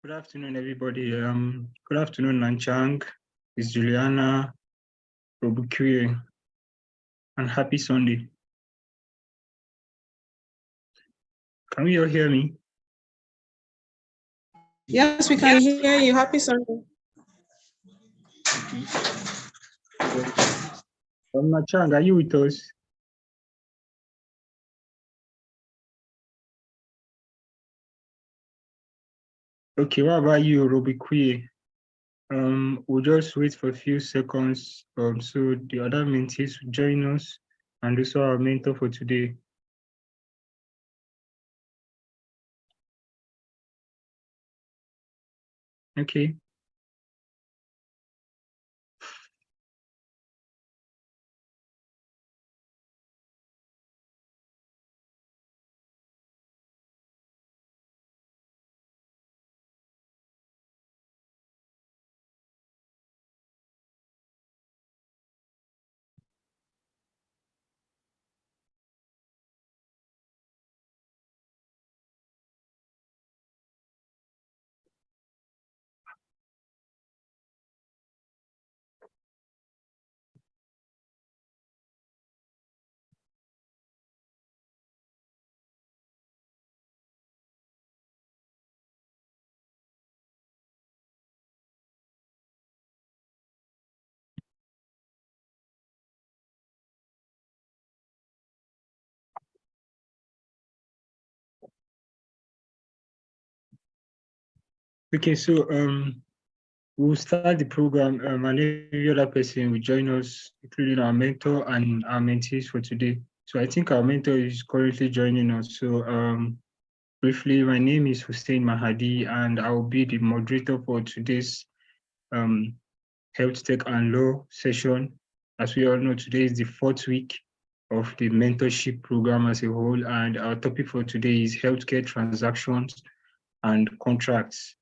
Good afternoon, everybody. Good afternoon, Nanchang. It's Juliana, Robukwe, and happy Sunday. Can you all hear me? Yes, we can hear you. Happy Sunday. Nanchang, are you with us? Okay, what about you, Robukwe? We'll just wait for a few seconds so the other mentees will join us and also our mentor for today. Okay. Okay, so we'll start the program and every other person will join us, including our mentor and our mentees for today. So I think our mentor is currently joining us. So briefly, my name is Hussein Mahadi, and I will be the moderator for today's Health Tech and Law session. As we all know, today is the 4th week of the mentorship program as a whole, and our topic for today is healthcare transactions and contracts.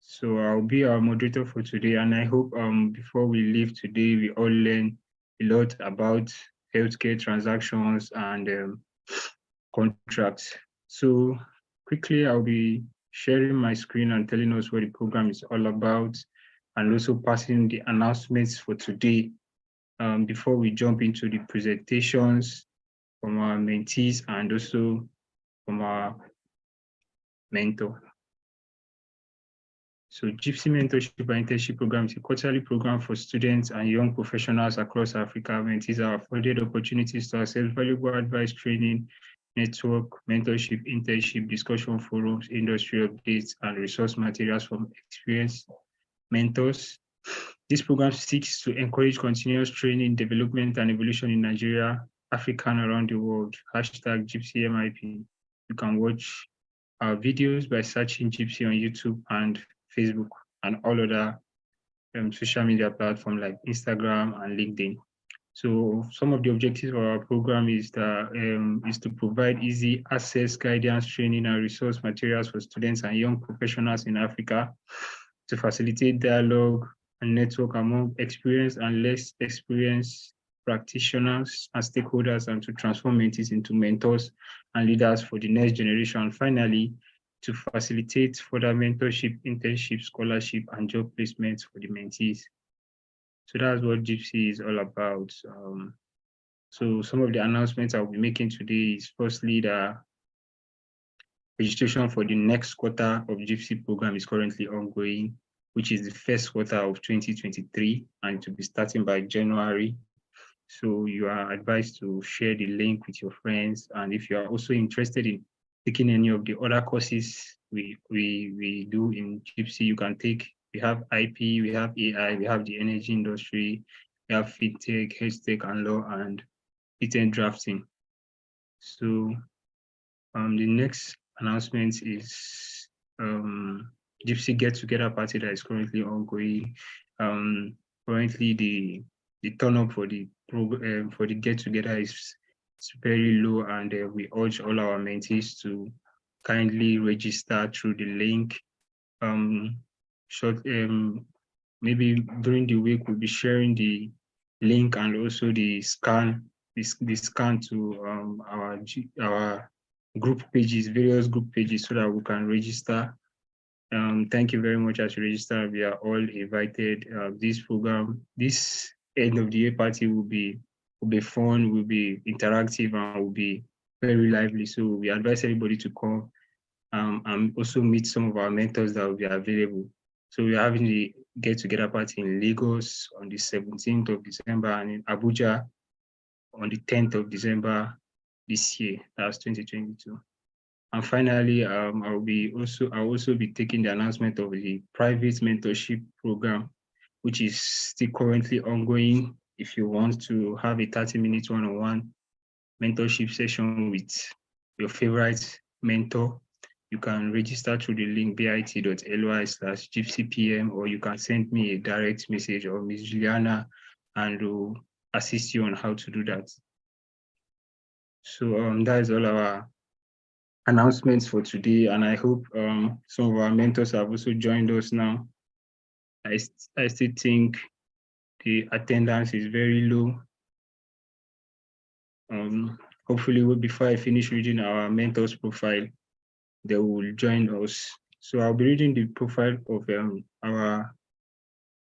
So I'll be our moderator for today, and I hope before we leave today, we all learn a lot about healthcare transactions and contracts. So quickly, I'll be sharing my screen and telling us what the program is all about, and also passing the announcements for today before we jump into the presentations from our mentees and also from our mentor. So JIIPCC Mentorship and Internship Program is a quarterly program for students and young professionals across Africa. Mentees are afforded opportunities to access valuable advice, training, network, mentorship, internship, discussion forums, industry updates, and resource materials from experienced mentors. This program seeks to encourage continuous training, development, and evolution in Nigeria, Africa, and around the world. Hashtag JIIPCC You can watch our videos by searching JIIPCC on YouTube and Facebook and all other social media platforms like Instagram and LinkedIn. So some of the objectives of our program is to provide easy access, guidance, training, and resource materials for students and young professionals in Africa, to facilitate dialogue and network among experienced and less experienced practitioners and stakeholders, and to transform mentees into mentors and leaders for the next generation. Finally, to facilitate further mentorship, internship, scholarship, and job placements for the mentees. So that's what JIIPCC is all about. So some of the announcements I'll be making today is firstly the registration for the next quarter of JIIPCC program is currently ongoing, which is the first quarter of 2023, and to be starting by January. So you are advised to share the link with your friends. And if you are also interested in taking any of the other courses we do in JIIPCC, you can take. We have IP, we have AI, we have the energy industry, we have fintech, health tech and law, and patent drafting. So the next announcement is JIIPCC Get Together party that is currently ongoing. Currently, the turn up for the program for the get together is very low, and we urge all our mentees to kindly register through the link. Maybe during the week we'll be sharing the link and also the scan to our group pages, various group pages, so that we can register Thank you very much. As you register, we are all invited. This program, this end of the year party will be fun, will be interactive, and will be very lively. So we advise everybody to come and also meet some of our mentors that will be available. So we're having the get together party in Lagos on the 17th of December and in Abuja on the 10th of December this year. That's 2022. And finally, I'll also be taking the announcement of the private mentorship program, which is still currently ongoing. If you want to have a 30-minute one-on-one mentorship session with your favorite mentor, you can register through the link bit.ly/JIIPCC, or you can send me a direct message or Ms. Juliana, and we'll assist you on how to do that. So that is all our announcements for today, and I hope some of our mentors have also joined us now. I still think the attendance is very low. Hopefully, before I finish reading our mentors' profile, they will join us. So I'll be reading the profile of our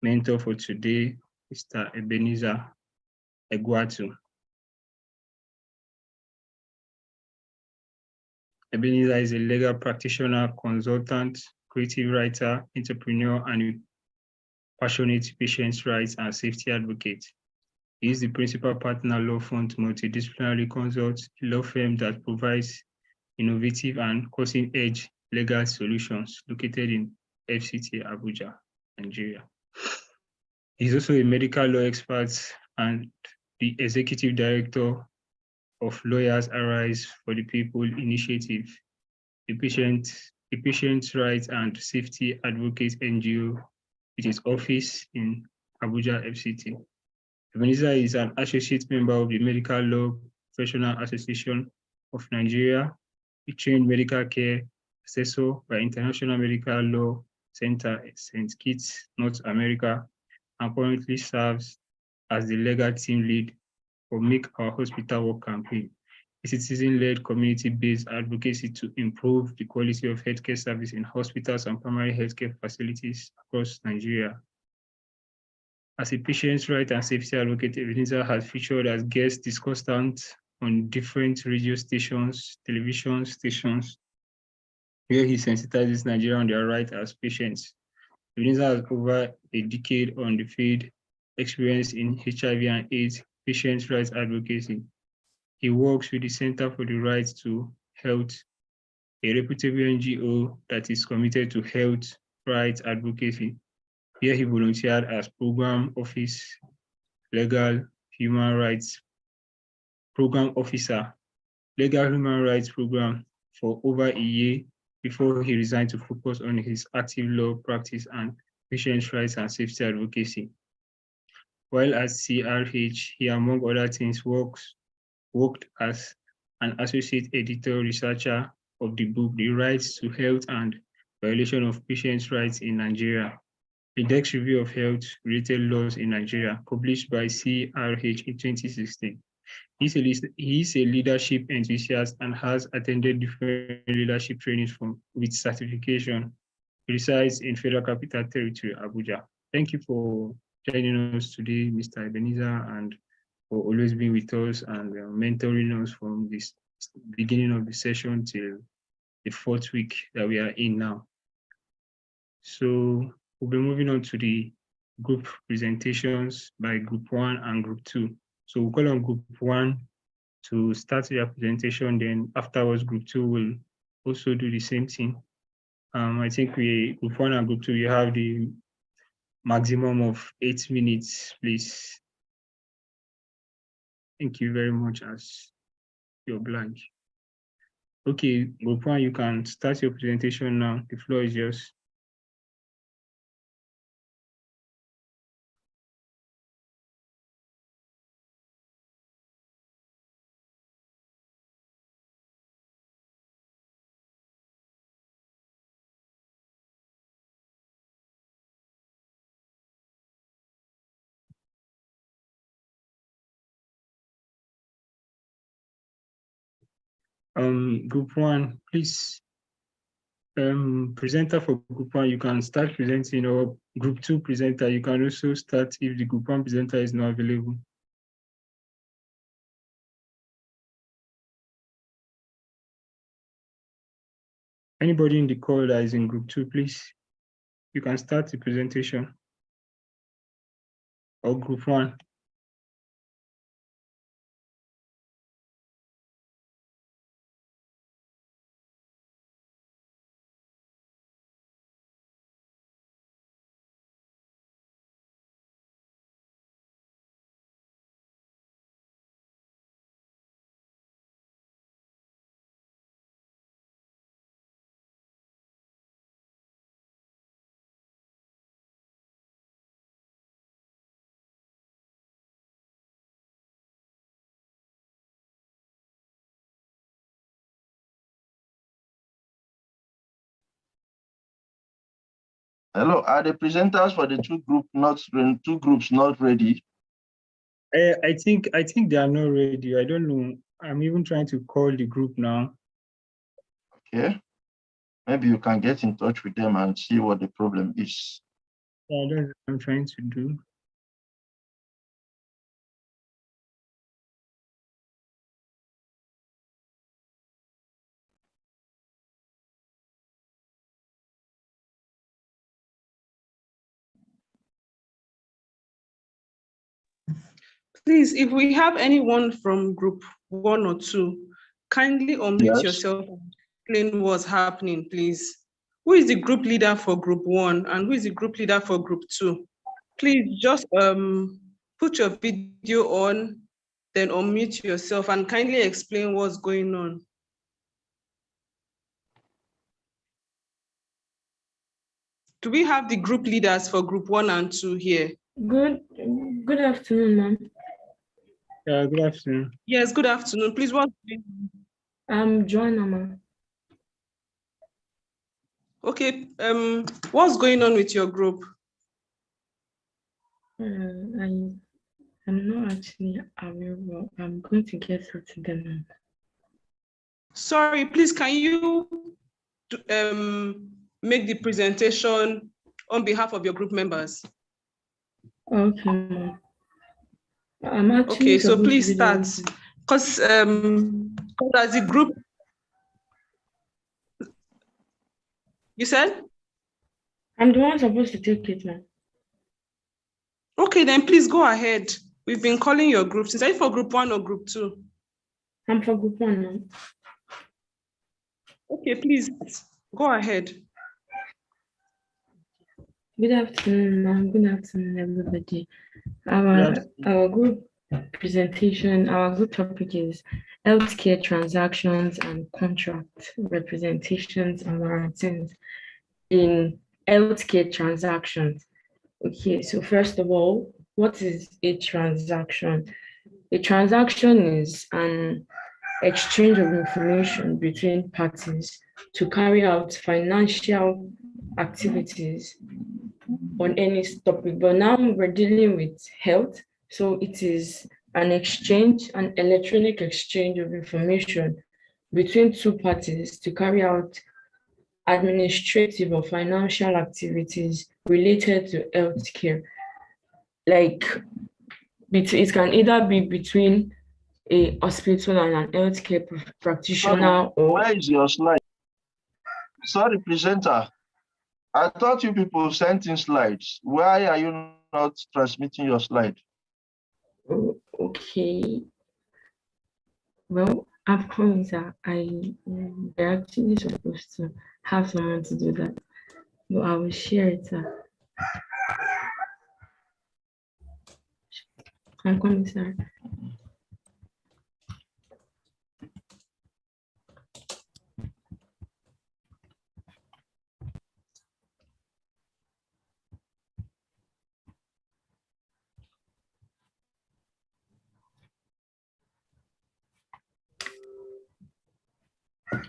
mentor for today, Mr. Ebenezer Egwatu. Ebenezer is a legal practitioner, consultant, creative writer, entrepreneur, and a passionate patients' rights and safety advocate. He is the principal partner law firm Multidisciplinary Consult, a law firm that provides innovative and cutting-edge legal solutions located in FCT Abuja, Nigeria. He's also a medical law expert and the executive director of Lawyers Arise for the People Initiative, a patient rights and safety advocate NGO with its office in Abuja FCT. Ebenezer is an associate member of the Medical Law Professional Association of Nigeria, a trained medical care assessor by International Medical Law Center at St. Kitts, North America, and currently serves as the legal team lead for Make Our Hospital Work campaign, a citizen-led community-based advocacy to improve the quality of healthcare service in hospitals and primary healthcare facilities across Nigeria. As a patient's rights and safety advocate, Ebenezer has featured as guest discussant on different radio stations, television stations, where he sensitizes Nigerians on their rights as patients. Ebenezer has over a decade on the field experience in HIV and AIDS patients' rights advocacy. He works with the Center for the Right to Health, a reputable NGO that is committed to health rights advocacy. Here he volunteered as program office, legal human rights program officer, legal human rights program for over a year before he resigned to focus on his active law practice and patients' rights and safety advocacy. While at CRH, he, among other things, worked as an associate editor researcher of the book, The Rights to Health and Violation of Patients' Rights in Nigeria, a Dex Review of Health-Related Laws in Nigeria, published by CRH in 2016. He is a leadership enthusiast and has attended different leadership trainings with certification. He resides in Federal Capital Territory, Abuja. Thank you for joining us today, Mr. Ebenezer, and for always being with us and mentoring us from this beginning of the session till the fourth week that we are in now. So we'll be moving on to the group presentations by group 1 and group 2. So we'll call on group 1 to start their presentation, then afterwards group 2 will also do the same thing. I think group 1 and group 2, you have the maximum of 8 minutes, please. Thank you very much as you're blank. Okay, group 1, you can start your presentation now. The floor is yours. Group 1, please presenter for group one, you can start presenting, or group two presenter, you can also start if the group one presenter is not available. Anybody in the call that is in group two, please, you can start the presentation. Or group one. Hello, are the presenters for the two groups not ready? I think they are not ready. I don't know. I'm even trying to call the group now. Okay. Maybe you can get in touch with them and see what the problem is. Yeah, that's what I'm trying to do. Please, if we have anyone from group 1 or 2, kindly unmute yourself and explain what's happening, please. Who is the group leader for group 1 and who is the group leader for group 2? Please just put your video on, then unmute yourself and kindly explain what's going on. Do we have the group leaders for group 1 and 2 here? Good afternoon, ma'am. Yeah, good afternoon. Yes, good afternoon. Please, what's going on? I'm Joanna, ma'am. Okay, what's going on with your group? I'm not actually aware, but I'm going to get through to them. Sorry, please, can you make the presentation on behalf of your group members? Okay, ma'am. I'm actually okay, so please start. Because as a group, you said? I'm the one supposed to take it, ma'am. Okay, then please go ahead. We've been calling your groups. Is that for group 1 or group 2? I'm for group 1, ma'am. Okay, please go ahead. Good afternoon, ma'am. Good afternoon, everybody. Our group presentation, our group topic is healthcare transactions and contract representations and warranties in healthcare transactions. Okay, so first of all, what is a transaction? A transaction is an exchange of information between parties to carry out financial activities on any topic. But now we're dealing with health, so it is an exchange, an electronic exchange of information between two parties to carry out administrative or financial activities related to healthcare. Like it can either be between a hospital and an healthcare practitioner. Or where is your slide? Sorry, presenter. I thought you people sent in slides. Why are you not transmitting your slide? Oh, okay. Well, I've come that they're actually supposed to have someone to do that. But I will share it. I'm coming, sir.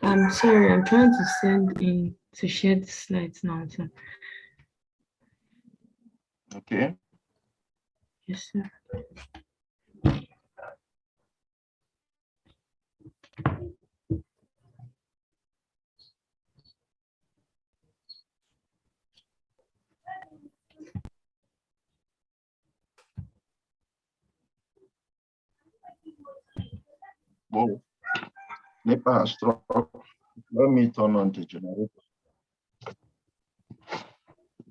I'm sorry, I'm trying to send in to share the slides now. So. Okay. Yes, sir. Whoa, NEPA has struck. Let me turn on the generator.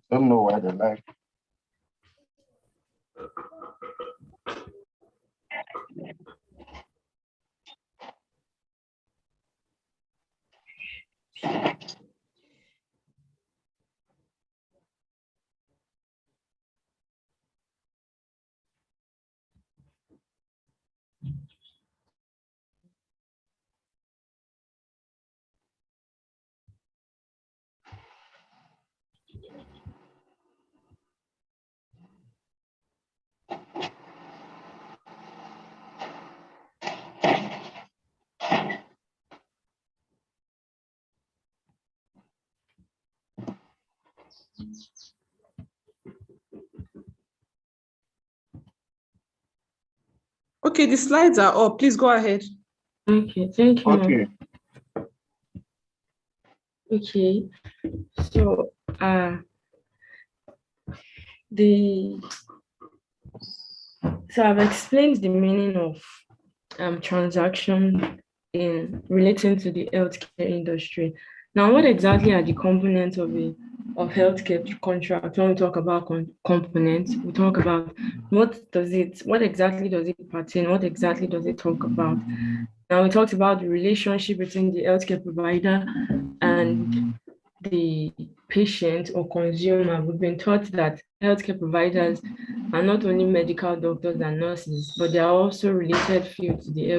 Don't know why they like. Okay, the slides are up. Please go ahead. Okay, thank you. Okay. Okay, so I've explained the meaning of transaction in relating to the healthcare industry. Now, what exactly are the components of healthcare contract? When we talk about components, we talk about what exactly does it pertain? What exactly does it talk about? Now, we talked about the relationship between the healthcare provider and the patient or consumer. We've been taught that healthcare providers are not only medical doctors and nurses, but they are also related fields to the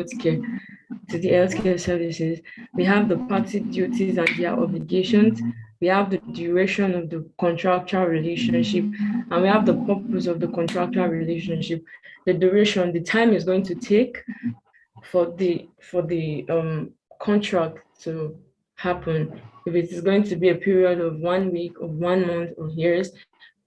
healthcare services. We have the party duties and their obligations. We have the duration of the contractual relationship, and we have the purpose of the contractual relationship. The duration, the time is going to take for the contract to happen. If it is going to be a period of 1 week, of 1 month, or years,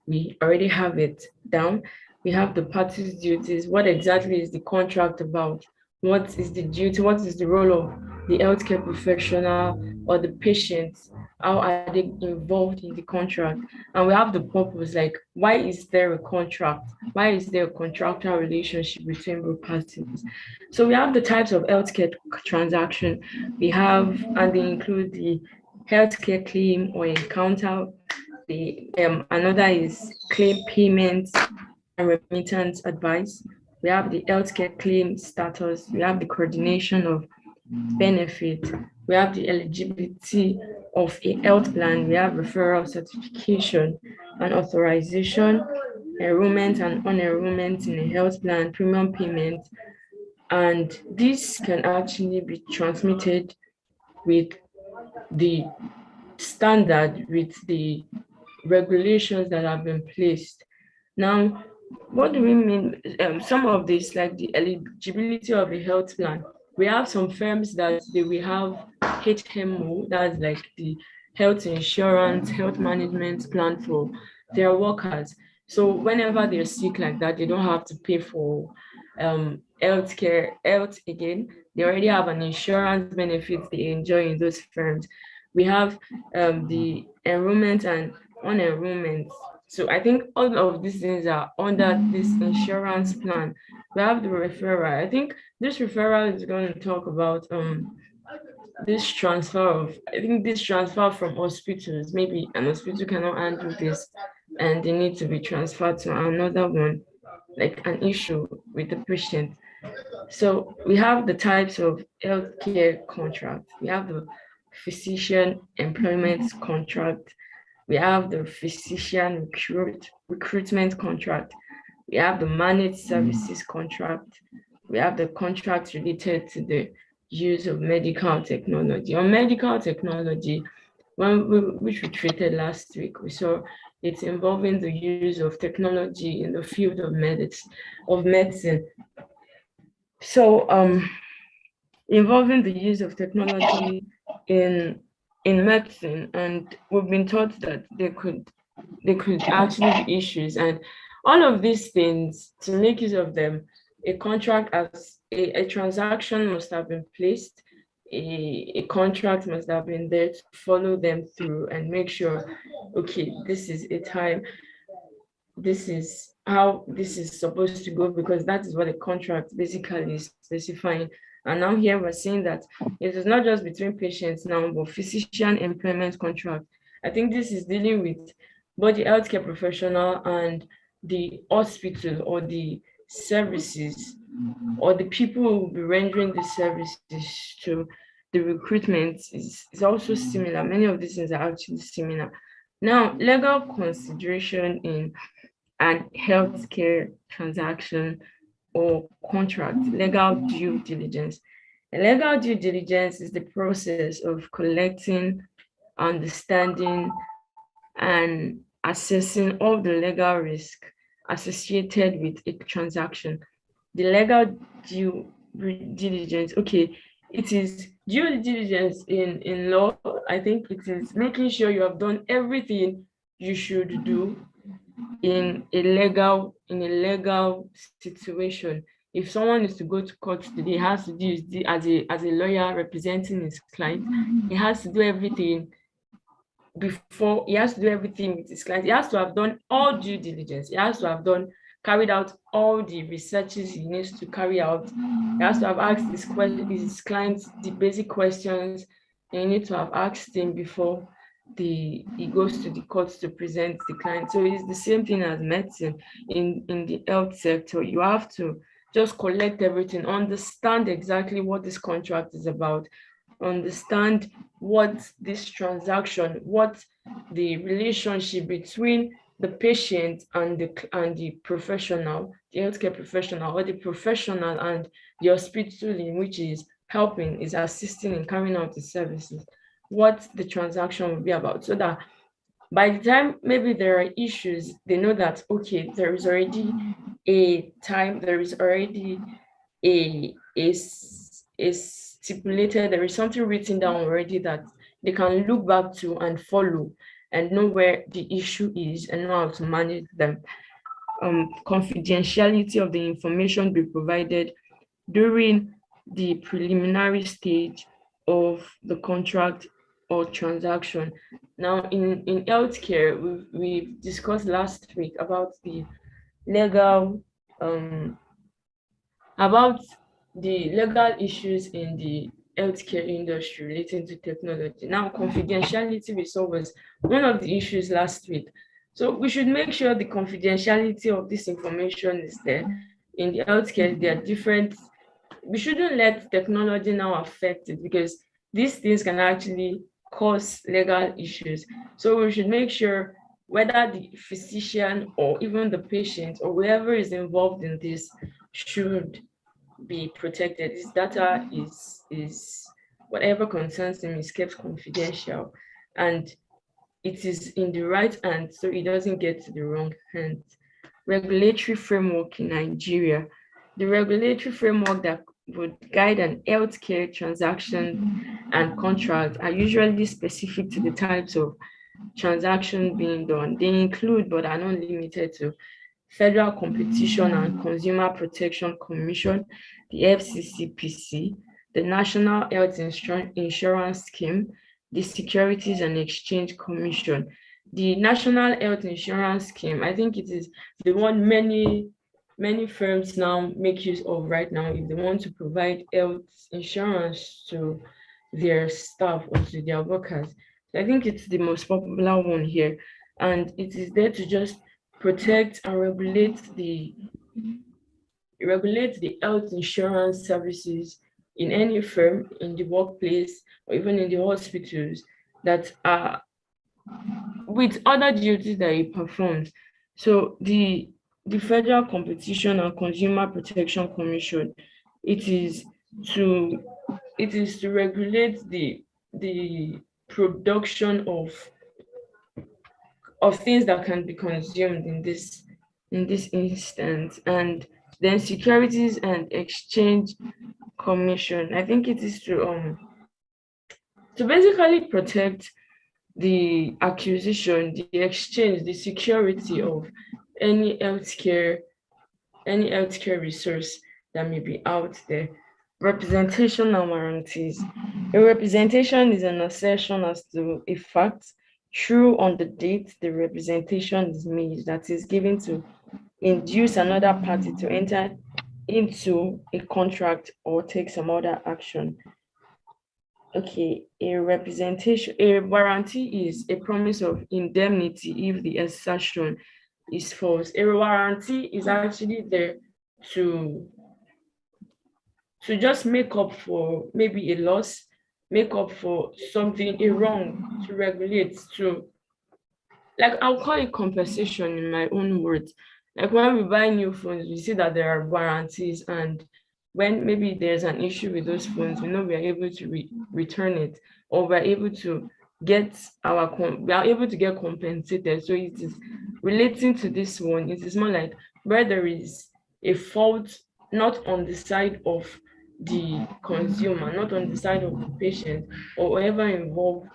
we already have it down. We have the parties' duties. What exactly is the contract about? What is the duty? What is the role of the healthcare professional or the patient? How are they involved in the contract? And we have the purpose, like, why is there a contract? Why is there a contractual relationship between both parties? So we have the types of healthcare transaction we have, and they include the healthcare claim or encounter. The another is claim payments and remittance advice. We have the healthcare claim status. We have the coordination of benefit. We have the eligibility of a health plan. We have referral certification and authorization, enrollment and unenrollment in a health plan, premium payment. And this can actually be transmitted with the standard, with the regulations that have been placed. Now, what do we mean? Some of this, like the eligibility of a health plan, we have some firms that they will have HMO, that's like the health insurance, health management plan for their workers. So whenever they're sick like that, they don't have to pay for health again. They already have an insurance benefit they enjoy in those firms. We have the enrollment and unenrollment. So I think all of these things are under this insurance plan. We have the referral. I think this referral is going to talk about this transfer from hospitals. Maybe an hospital cannot handle this and they need to be transferred to another one, like an issue with the patient. So we have the types of healthcare contracts. We have the physician employment contract. We have the physician recruitment contract. We have the managed services contract. We have the contract related to the use of medical technology. On medical technology, which we treated last week, we saw it's involving the use of technology in the field of medicine. So involving the use of technology in medicine, and we've been taught that there could actually be issues, and all of these things, to make use of them, a contract as a transaction must have been placed, a contract must have been there to follow them through and make sure, okay, this is a time, this is how this is supposed to go, because that is what a contract basically is specifying. And now here we're saying that it is not just between patients now, but physician employment contract. I think this is dealing with both the healthcare professional and the hospital or the services or the people who will be rendering the services to the recruitment is also similar. Many of these things are actually similar. Now, legal consideration in an healthcare transaction or contract, legal due diligence. A legal due diligence is the process of collecting, understanding, and assessing all the legal risk associated with a transaction. The legal due diligence, okay, it is due diligence in law. I think it is making sure you have done everything you should do in a legal situation. If someone is to go to court today, he has to do as a lawyer representing his client, he has to do everything before, he has to do everything with his client. He has to have done all due diligence. He has to have carried out all the researches he needs to carry out. He has to have asked his clients the basic questions and you need to have asked him before he goes to the court to present the client. So it's the same thing as medicine in the health sector. You have to just collect everything, understand exactly what this contract is about, understand what this transaction, what the relationship between the patient and the professional, the healthcare professional, or the professional and the hospital in which is helping, is assisting in carrying out the services, what the transaction will be about, so that by the time maybe there are issues, they know that, okay, there is already a time, there is already a stipulated, there is something written down already that they can look back to and follow and know where the issue is and know how to manage them. Confidentiality of the information be provided during the preliminary stage of the contract or transaction. Now, in healthcare, we've discussed last week about the legal issues in the healthcare industry relating to technology. Now, confidentiality we saw was one of the issues last week. So we should make sure the confidentiality of this information is there. In the healthcare, there are different. We shouldn't let technology now affect it, because these things can actually cause legal issues. So we should make sure whether the physician or even the patient or whoever is involved in this should be protected. His data is whatever concerns him is kept confidential, and it is in the right hand so it doesn't get to the wrong hand. Regulatory framework in Nigeria. The regulatory framework that would guide an healthcare transaction and contract are usually specific to the types of transactions being done. They include, but are not limited to, Federal Competition and Consumer Protection Commission, the FCCPC, the National Health Insurance Scheme, the Securities and Exchange Commission. The National Health Insurance Scheme, I think it is the one many firms now make use of right now if they want to provide health insurance to their staff or to their workers. So I think it's the most popular one here, and it is there to just protect and regulate the health insurance services in any firm, in the workplace, or even in the hospitals that are with other duties that it performs. So the Federal Competition and Consumer Protection Commission, it is to regulate the production of things that can be consumed in this instance. And then Securities and Exchange Commission, I think it is to basically protect the acquisition, the exchange, the security of any healthcare resource that may be out there. Representation and warranties. A representation is an assertion as to a fact true on the date the representation is made, that is given to induce another party to enter into a contract or take some other action. Okay, a warranty is a promise of indemnity if the assertion is false. A warranty is actually there to just make up for maybe a loss, make up for something, a wrong, to regulate, to, like, I'll call it compensation in my own words. Like when we buy new phones, we see that there are warranties, and when maybe there's an issue with those phones, we know we are able to return it, or we are able to get compensated. So it is relating to this one. It is more like where there is a fault, not on the side of the consumer, not on the side of the patient or whoever involved.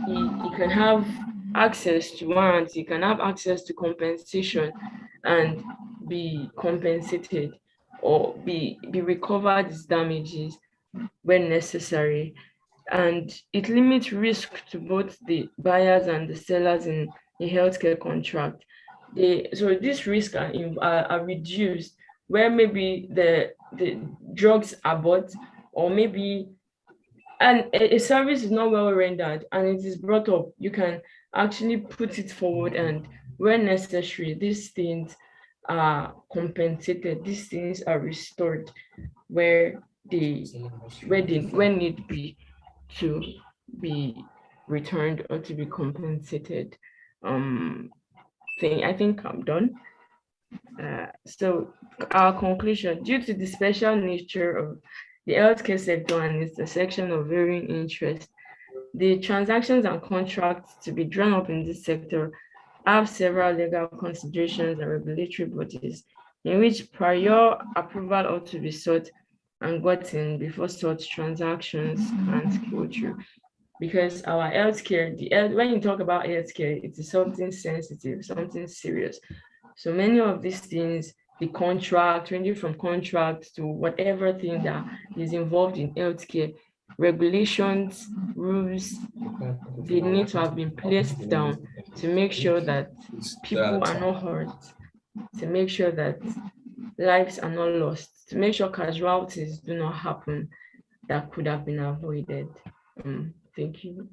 He can have access to warranty, can have access to compensation and be compensated or be recovered his damages when necessary. And it limits risk to both the buyers and the sellers in a healthcare contract. So these risks are reduced where maybe the drugs are bought, or maybe and a service is not well rendered and it is brought up, you can actually put it forward, and when necessary, these things are compensated, these things are restored when need be to be returned or to be compensated. I think I'm done. So our conclusion: due to the special nature of the healthcare sector and its intersection of varying interests, the transactions and contracts to be drawn up in this sector have several legal considerations and regulatory bodies in which prior approval ought to be sought and gotten before such transactions can go through. Because our healthcare, when you talk about healthcare, it is something sensitive, something serious. So many of these things, the contract, ranging from contracts to whatever thing that is involved in healthcare, regulations, rules, they need to have been placed down to make sure that people are not hurt, to make sure that lives are not lost, to make sure casualties do not happen that could have been avoided. Thank you.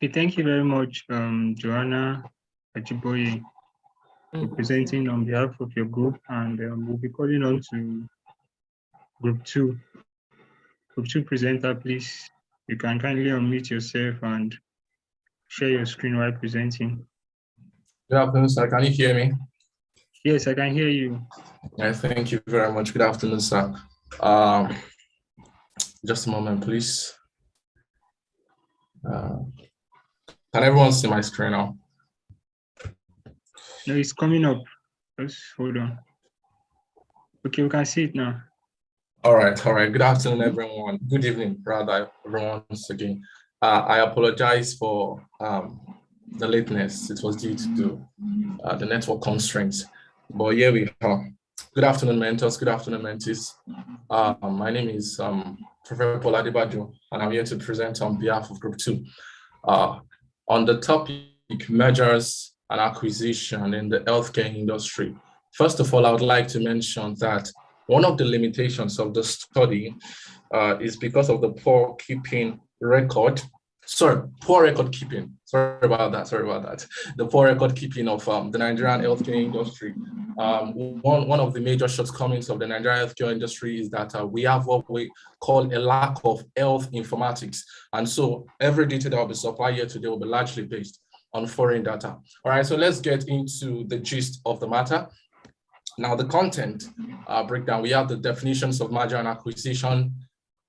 Okay, thank you very much, Joanna Ajiboye, for presenting on behalf of your group, and we'll be calling on to Group 2. Group 2 presenter, please. You can kindly unmute yourself and share your screen while presenting. Good afternoon, sir. Can you hear me? Yes, I can hear you. Yeah, thank you very much. Good afternoon, sir. Just a moment, please. Can everyone see my screen now? No, it's coming up. Just hold on. Okay, we can see it now. All right. Good afternoon, everyone. Good evening, rather, everyone, once again. I apologize for the lateness. It was due to the network constraints. But here we are. Good afternoon, mentors. Good afternoon, mentees. My name is Professor Paul Adebajo, and I'm here to present on behalf of Group 2 on the topic mergers and acquisition in the healthcare industry. First of all, I would like to mention that one of the limitations of the study is because of the poor record keeping. Sorry about that. The poor record keeping of the Nigerian healthcare industry. One of the major shortcomings of the Nigerian healthcare industry is that we have what we call a lack of health informatics. And so every data that will be supplied here today will be largely based on foreign data. All right, so let's get into the gist of the matter. Now, the content breakdown, we have the definitions of merger and acquisition.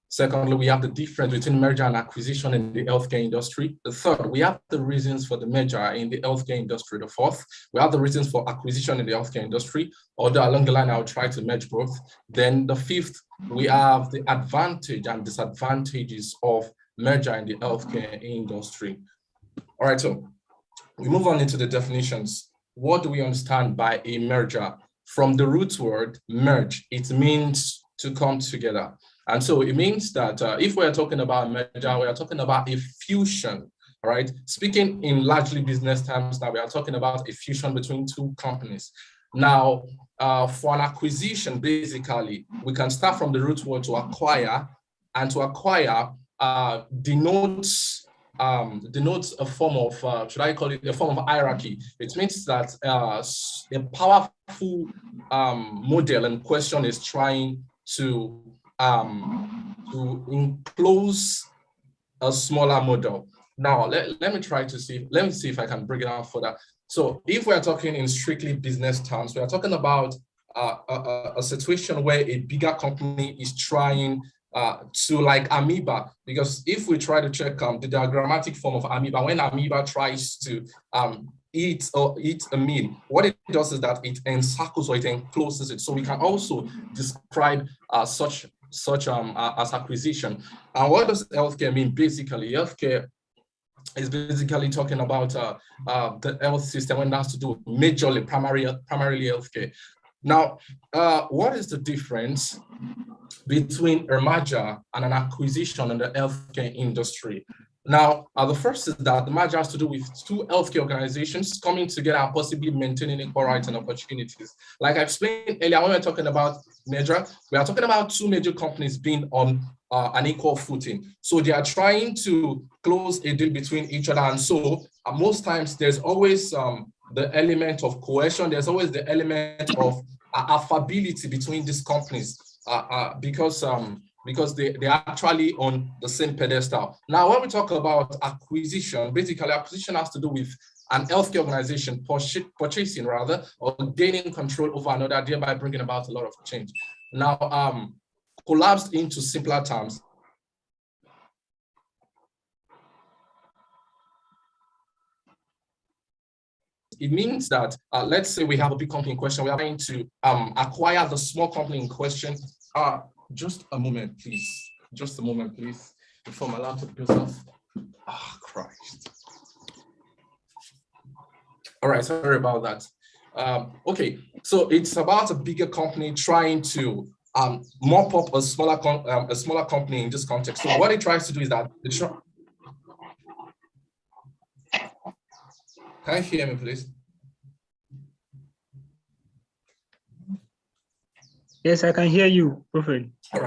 Secondly, we have the difference between merger and acquisition in the healthcare industry. The third, we have the reasons for the merger in the healthcare industry. The fourth, we have the reasons for acquisition in the healthcare industry, although along the line, I'll try to merge both. Then the fifth, we have the advantage and disadvantages of merger in the healthcare industry. All right, so we move on into the definitions. What do we understand by a merger? From the root word merge, it means to come together. And so it means that if we're talking about merger, we are talking about a fusion All right. Speaking in largely business terms, now we are talking about a fusion between two companies. Now, for an acquisition, basically, we can start from the root word to acquire, and to acquire denotes a form of, should I call it a form of hierarchy? It means that a powerful model in question is trying to enclose a smaller model. Now, let me try to see, let me see if I can break it out further. So if we're talking in strictly business terms, we are talking about a situation where a bigger company is trying to, like amoeba, because if we try to check the diagrammatic form of amoeba, when amoeba tries to eat a meal, what it does is that it encircles or it encloses it. So we can also describe such as acquisition. And what does healthcare mean? Basically, healthcare is basically talking about the health system when it has to do majorly, primarily healthcare. Now, what is the difference between a merger and an acquisition in the healthcare industry? Now, the first is that the merger has to do with two healthcare organizations coming together and possibly maintaining equal rights and opportunities. Like I explained earlier, when we're talking about merger, we are talking about two major companies being on an equal footing. So they are trying to close a deal between each other. And so most times there's always the element of cohesion. There's always the element of affability between these companies because they're actually on the same pedestal. Now, when we talk about acquisition, basically acquisition has to do with an healthcare organization purchasing rather, or gaining control over another, thereby bringing about a lot of change. Now, collapsed into simpler terms, it means that, let's say we have a big company in question, we are trying to acquire the small company in question. Just a moment, please. Just a moment, please, before my laptop goes off. Oh, Christ. All right, sorry about that. Okay, so it's about a bigger company trying to mop up a smaller company in this context. So what it tries to do is that can you hear me, please? Yes, I can hear you, Prophet. All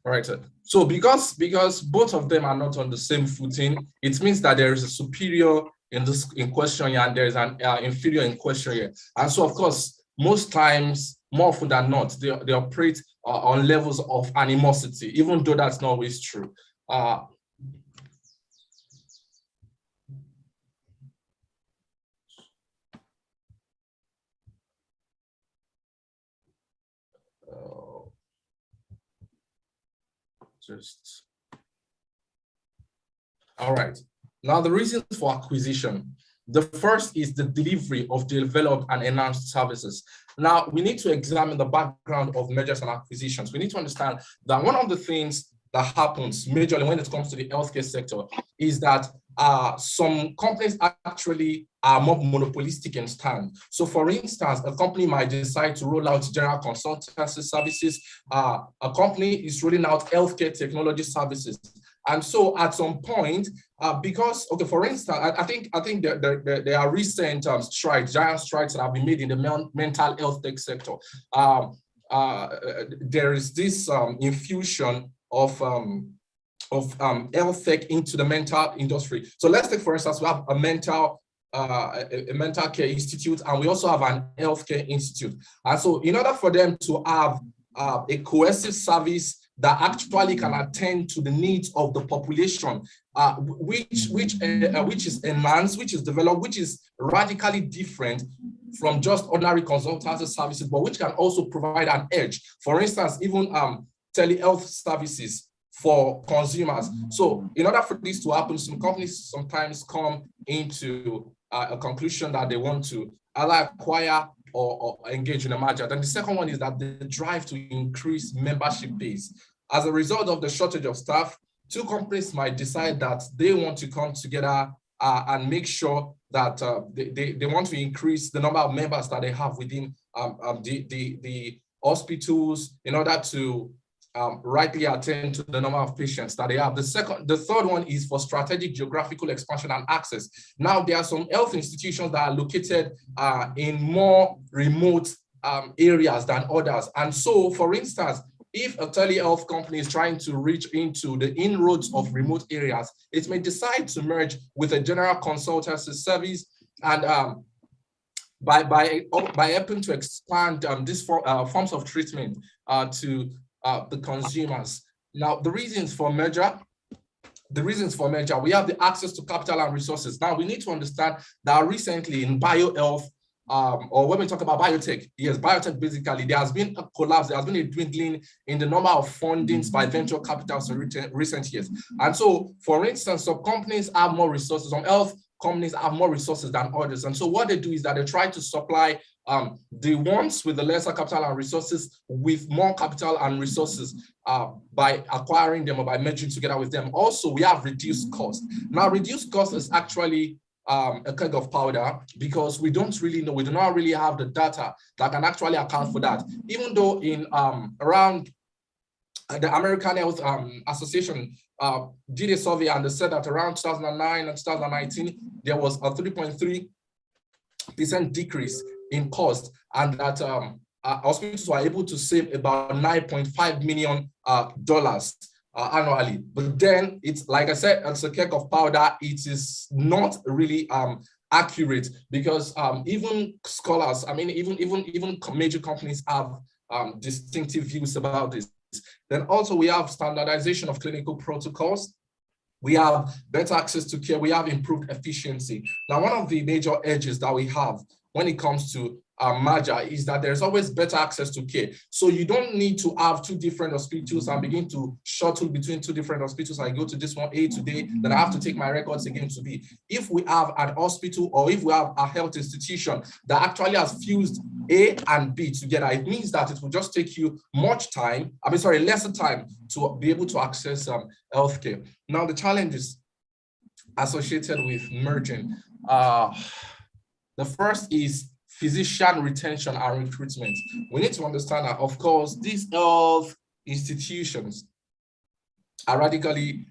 right. So because both of them are not on the same footing, it means that there is a superior in question here and there is an inferior in question here. And so, of course, most times, more often than not, they operate on levels of animosity, even though that's not always true. All right. Now, the reasons for acquisition. The first is the delivery of developed and enhanced services. Now, we need to examine the background of mergers and acquisitions. We need to understand that one of the things that happens majorly when it comes to the healthcare sector is that some companies actually are more monopolistic in stand. So for instance, a company might decide to roll out general consultancy services. A company is rolling out healthcare technology services. And so at some point, because, okay, for instance, I think there are recent giant strides that have been made in the mental health tech sector. There is this infusion of health tech into the mental industry. So let's take, for instance, we have a mental care institute, and we also have an healthcare institute. And so in order for them to have a cohesive service that actually can attend to the needs of the population, which is enhanced, which is developed, which is radically different from just ordinary consultancy services, but which can also provide an edge. For instance, even telehealth services for consumers. So in order for this to happen, some companies sometimes come into a conclusion that they want to either acquire or engage in a merger. Then the second one is that the drive to increase membership base. As a result of the shortage of staff, two companies might decide that they want to come together and make sure that they want to increase the number of members that they have within the hospitals in order to rightly attend to the number of patients that they have. The third one is for strategic geographical expansion and access. Now, there are some health institutions that are located in more remote areas than others. And so, for instance, if a telehealth company is trying to reach into the inroads of remote areas, it may decide to merge with a general consultancy service and by helping to expand these forms of treatment to the consumers. Now, the reasons for merger, we have the access to capital and resources. Now, we need to understand that recently in biohealth, or when we talk about biotech, yes, biotech basically, there has been a collapse, there has been a dwindling in the number of fundings by venture capitals in recent years. And so, for instance, some companies have more resources, some health companies have more resources than others. And so what they do is that they try to supply the ones with the lesser capital and resources with more capital and resources by acquiring them or by merging together with them. Also, we have reduced cost. Now, reduced cost is actually a keg of powder because we don't really know, we do not really have the data that can actually account for that. Even though in around the American Health Association did a survey and they said that around 2009 and 2019, there was a 3.3% decrease in cost, and that hospitals were able to save about $9.5 million annually. But then it's, like I said, it's a keg of powder. It is not really accurate because even scholars, I mean, even major companies have distinctive views about this. Then also we have standardization of clinical protocols. We have better access to care. We have improved efficiency. Now, one of the major edges that we have when it comes to merger is that there's always better access to care. So you don't need to have two different hospitals and begin to shuttle between two different hospitals. I go to this one A today, then I have to take my records again to B. If we have an hospital or if we have a health institution that actually has fused A and B together, it means that it will just take you lesser time to be able to access healthcare. Now, the challenges associated with merging, the first is physician retention and recruitment. We need to understand that, of course, these health institutions are radically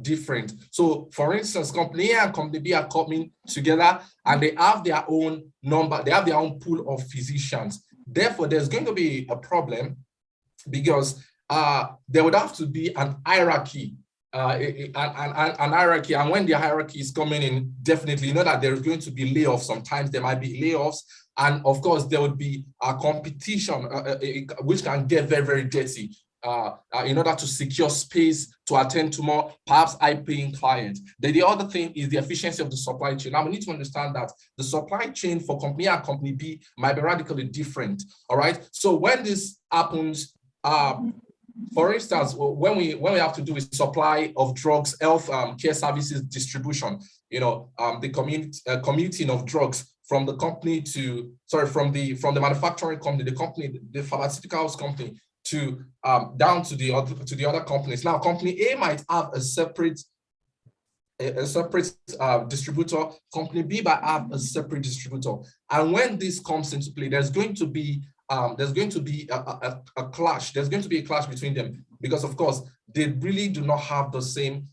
different. So, for instance, company A and company B are coming together and they have their own number, they have their own pool of physicians. Therefore, there's going to be a problem because there would have to be an hierarchy. An hierarchy, and when the hierarchy is coming in, definitely you know that there's going to be layoffs. Sometimes there might be layoffs, and of course there would be a competition which can get very, very dirty in order to secure space to attend to more perhaps high-paying clients. Then the other thing is the efficiency of the supply chain. Now we need to understand that the supply chain for company A and company B might be radically different. All right. So when this happens, for instance, when we have to do with supply of drugs, health care services distribution, the commuting of drugs from the company to, from the manufacturing company, the pharmaceuticals company to down to the other companies. Now, company A might have a separate distributor, company B might have a separate distributor. And when this comes into play, there's going to be a clash. There's going to be a clash between them because, of course, they really do not have the same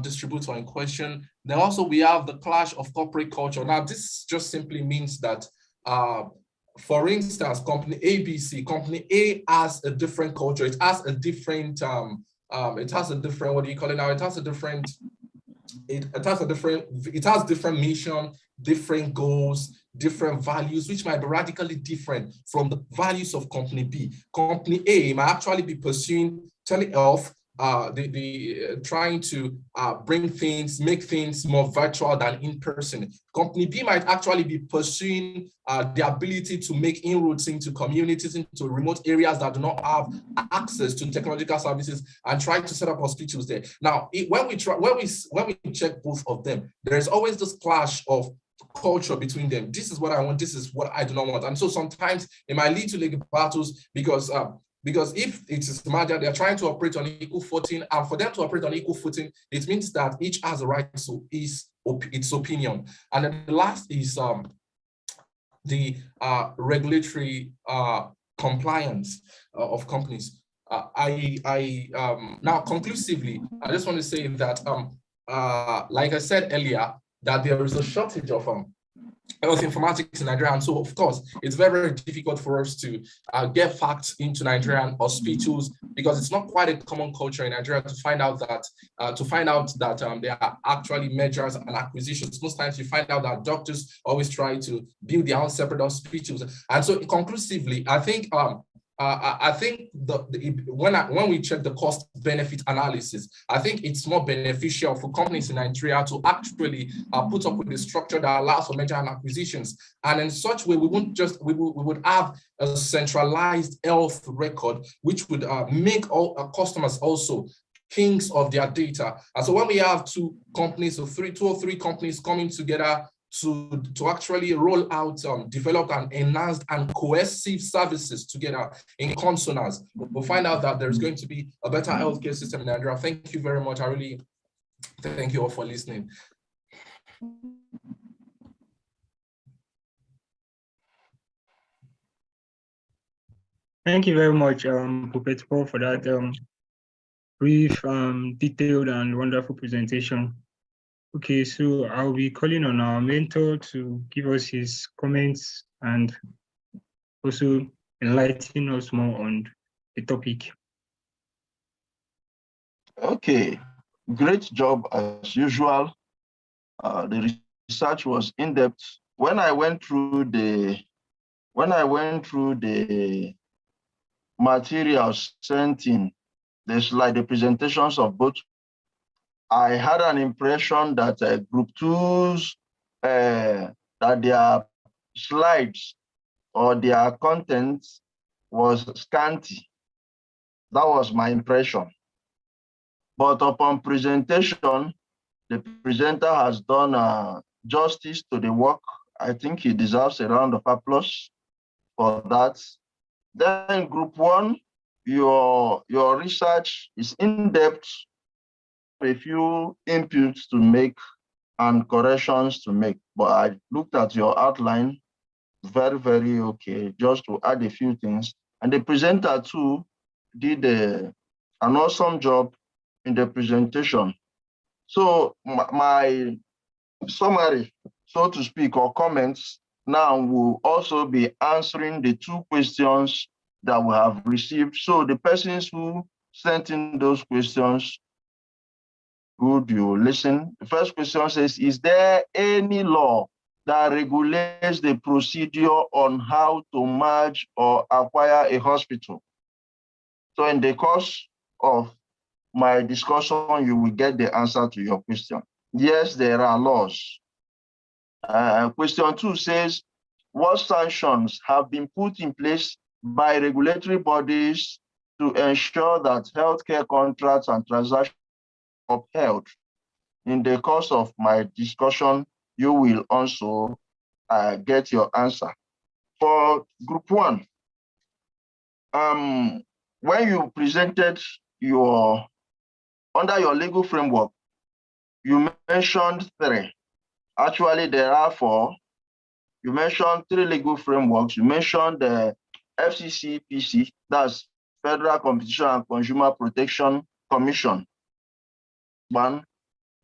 distributor in question. Then also we have the clash of corporate culture. Now, this just simply means that, for instance, company ABC, company A has a different culture. It has a different, what do you call it now? It has different mission, different goals, different values, which might be radically different from the values of company B. Company A might actually be pursuing telehealth, trying to make things more virtual than in person. Company B might actually be pursuing the ability to make inroads into communities, into remote areas that do not have access to technological services, and try to set up hospitals there. Now, when we check both of them, there is always this clash of culture between them. This is what I want, this is what I do not want. And so sometimes it might lead to legal battles because if it is merger, they're trying to operate on equal footing, and for them to operate on equal footing, it means that each has a right to its opinion. And then the last is the regulatory compliance of companies. Now conclusively, I just want to say that, like I said earlier, that there is a shortage of health informatics in Nigeria. And so, of course, it's very, very difficult for us to get facts into Nigerian hospitals, because it's not quite a common culture in Nigeria to find out that there are actually mergers and acquisitions. Most times you find out that doctors always try to build their own separate hospitals. And so conclusively, I think when we check the cost benefit analysis, I think it's more beneficial for companies in Nigeria to actually put up with a structure that allows for merger and acquisitions. And in such way, we would have a centralized health record, which would make all our customers also kings of their data. And so when we have two or three companies coming together to actually roll out, develop an enhanced and cohesive services together in consonance, we'll find out that there's going to be a better healthcare system in Nigeria. Thank you very much. I really thank you all for listening. Thank you very much, Prophet Paul, for that brief, detailed and wonderful presentation. Okay, so I'll be calling on our mentor to give us his comments and also enlighten us more on the topic. Okay, great job as usual. The research was in-depth. When I went through the materials sent in, the presentations of both, I had an impression that Group 2's, that their slides or their content was scanty. That was my impression. But upon presentation, the presenter has done justice to the work. I think he deserves a round of applause for that. Then Group 1, your research is in-depth, a few inputs to make and corrections to make. But I looked at your outline, very, very okay, just to add a few things. And the presenter too did an awesome job in the presentation. So my summary, so to speak, or comments now will also be answering the two questions that we have received. So the persons who sent in those questions, good, you listen. The first question says, is there any law that regulates the procedure on how to merge or acquire a hospital? So in the course of my discussion, you will get the answer to your question. Yes, there are laws. Question 2 says, what sanctions have been put in place by regulatory bodies to ensure that healthcare contracts and transactions are upheld? In the course of my discussion, you will also get your answer. For Group 1, when you presented under your legal framework, you mentioned 3. Actually, there are 4. You mentioned 3 legal frameworks. You mentioned the JIIPCC, that's Federal Competition and Consumer Protection Commission. 1.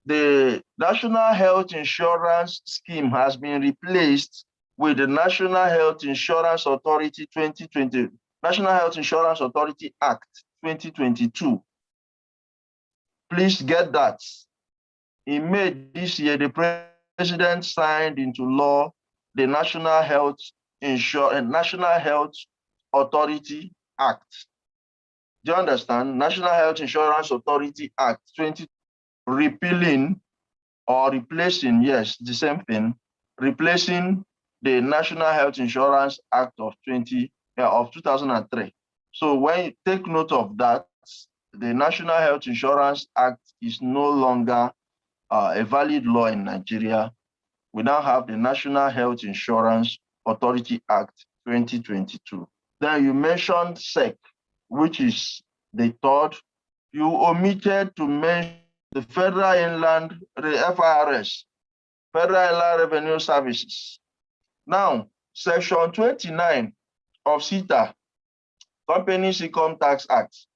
The National Health Insurance Scheme has been replaced with the National Health Insurance Authority 2020, National Health Insurance Authority Act 2022. Please get that. In May this year, the President signed into law the National Health Authority Act. Do you understand? National Health Insurance Authority Act 20, repealing or replacing, yes, the same thing, replacing the National Health Insurance Act of 2003. So when you take note of that, the National Health Insurance Act is no longer a valid law in Nigeria. We now have the National Health Insurance Authority Act 2022. Then you mentioned SEC, which is the 3rd. You omitted to mention the Federal Inland, the FIRS, Federal Inland Revenue Services. Now, Section 29 of CETA, Companies Income Tax Act,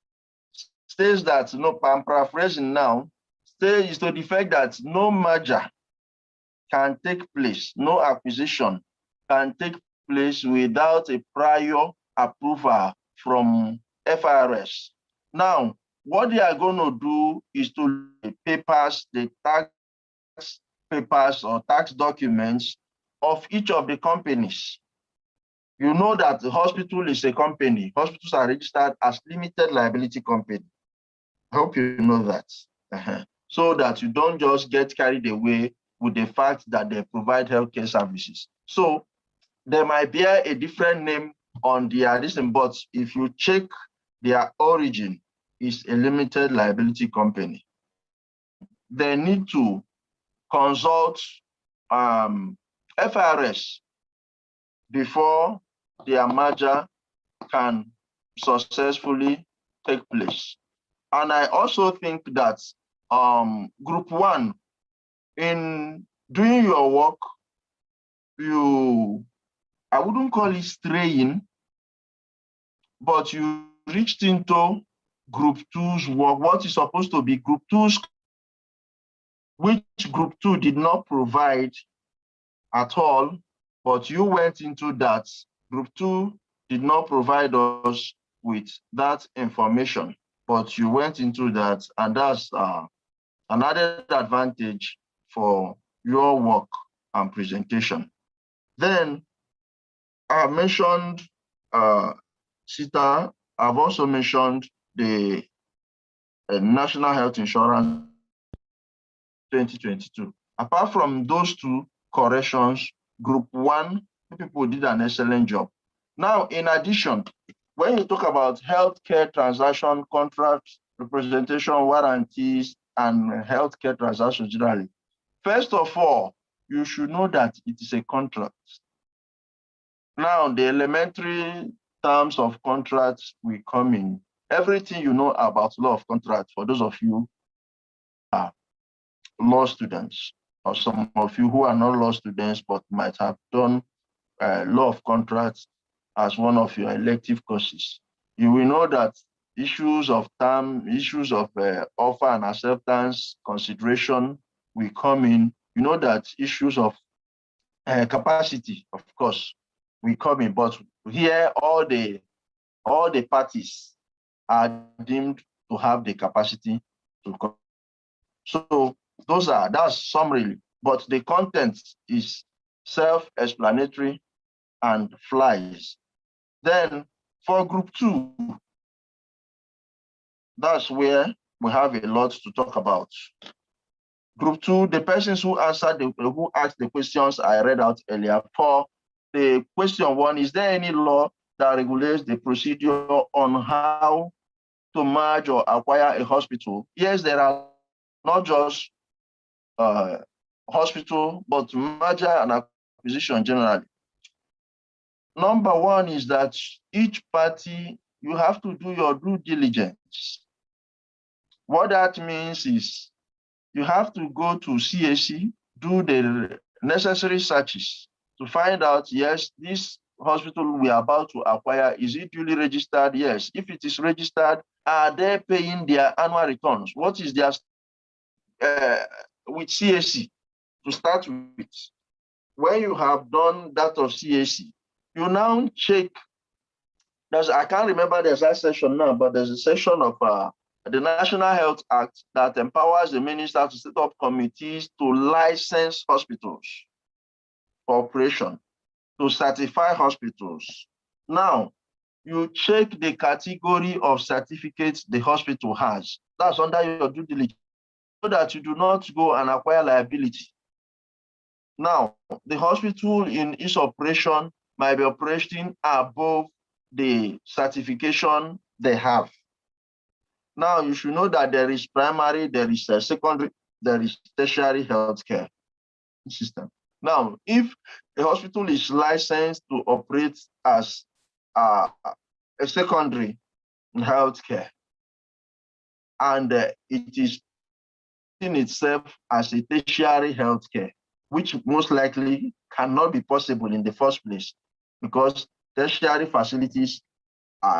says that, I'm paraphrasing now, is to the fact that no merger can take place, no acquisition can take place without a prior approval from FIRS. Now, what they are going to do is to papers, the tax papers or tax documents of each of the companies. You know that the hospital is a company. Hospitals are registered as limited liability company. I hope you know that. So that you don't just get carried away with the fact that they provide healthcare services. So there might be a different name on the addition, but if you check their origin, is a limited liability company. They need to consult FRS before their merger can successfully take place. And I also think that group one, in doing your work, I wouldn't call it straying, but you reached into group two's work, what is supposed to be group two's, which group two did not provide at all, but you went into that. Group two did not provide us with that information, but you went into that, and that's an added advantage for your work and presentation. Then I mentioned CETA. I've also mentioned the National Health Insurance 2022. Apart from those two corrections, group one, people did an excellent job. Now, in addition, when you talk about healthcare transaction contracts, representation warranties, and healthcare transactions generally, first of all, you should know that it is a contract. Now, the elementary terms of contracts will come in. Everything you know about law of contract, for those of you who are law students, or some of you who are not law students but might have done law of contracts as one of your elective courses, you will know that issues of term, issues of offer and acceptance, consideration will come in. You know that issues of capacity, of course, will come in. But here, all the parties are deemed to have the capacity to come. So that's summary, but the content is self-explanatory and flies. Then for group two, that's where we have a lot to talk about. Group two, the persons who asked the questions I read out earlier. For the question one, is there any law that regulates the procedure on how to merge or acquire a hospital? Yes, there are, not just hospital, but merger and acquisition generally. Number one is that each party, you have to do your due diligence. What that means is you have to go to CAC, do the necessary searches to find out, yes, this hospital we are about to acquire, is it duly registered? Yes. If it is registered, are they paying their annual returns? What is their with CAC to start with? When you have done that of CAC, you now check. I can't remember the exact section now, but there's a section of the National Health Act that empowers the minister to set up committees to license hospitals for operation, to certify hospitals. Now, you check the category of certificates the hospital has. That's under your due diligence, so that you do not go and acquire liability. Now, the hospital in its operation might be operating above the certification they have. Now, you should know that there is primary, there is secondary, there is tertiary healthcare system. Now, if a hospital is licensed to operate as a secondary healthcare, and it is in itself as a tertiary healthcare, which most likely cannot be possible in the first place, because tertiary facilities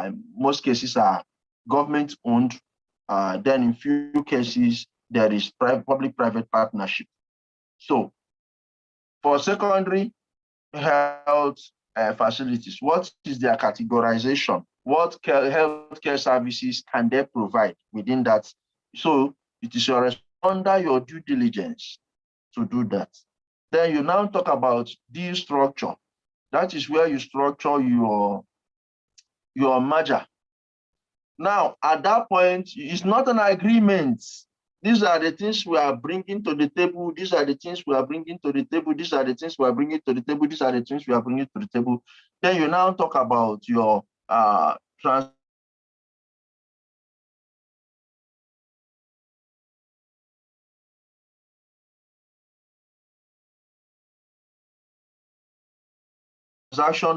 in most cases are government-owned Then in few cases, there is public-private partnership. So for secondary health facilities, what is their categorization? What healthcare services can they provide within that? So it is under your due diligence to do that. Then you now talk about deal structure. That is where you structure your merger. Now, at that point, it's not an agreement. These are the things we are bringing to the table. These are the things we are bringing to the table. These are the things we are bringing to the table. These are the things we are bringing to the table. Then you now talk about your transaction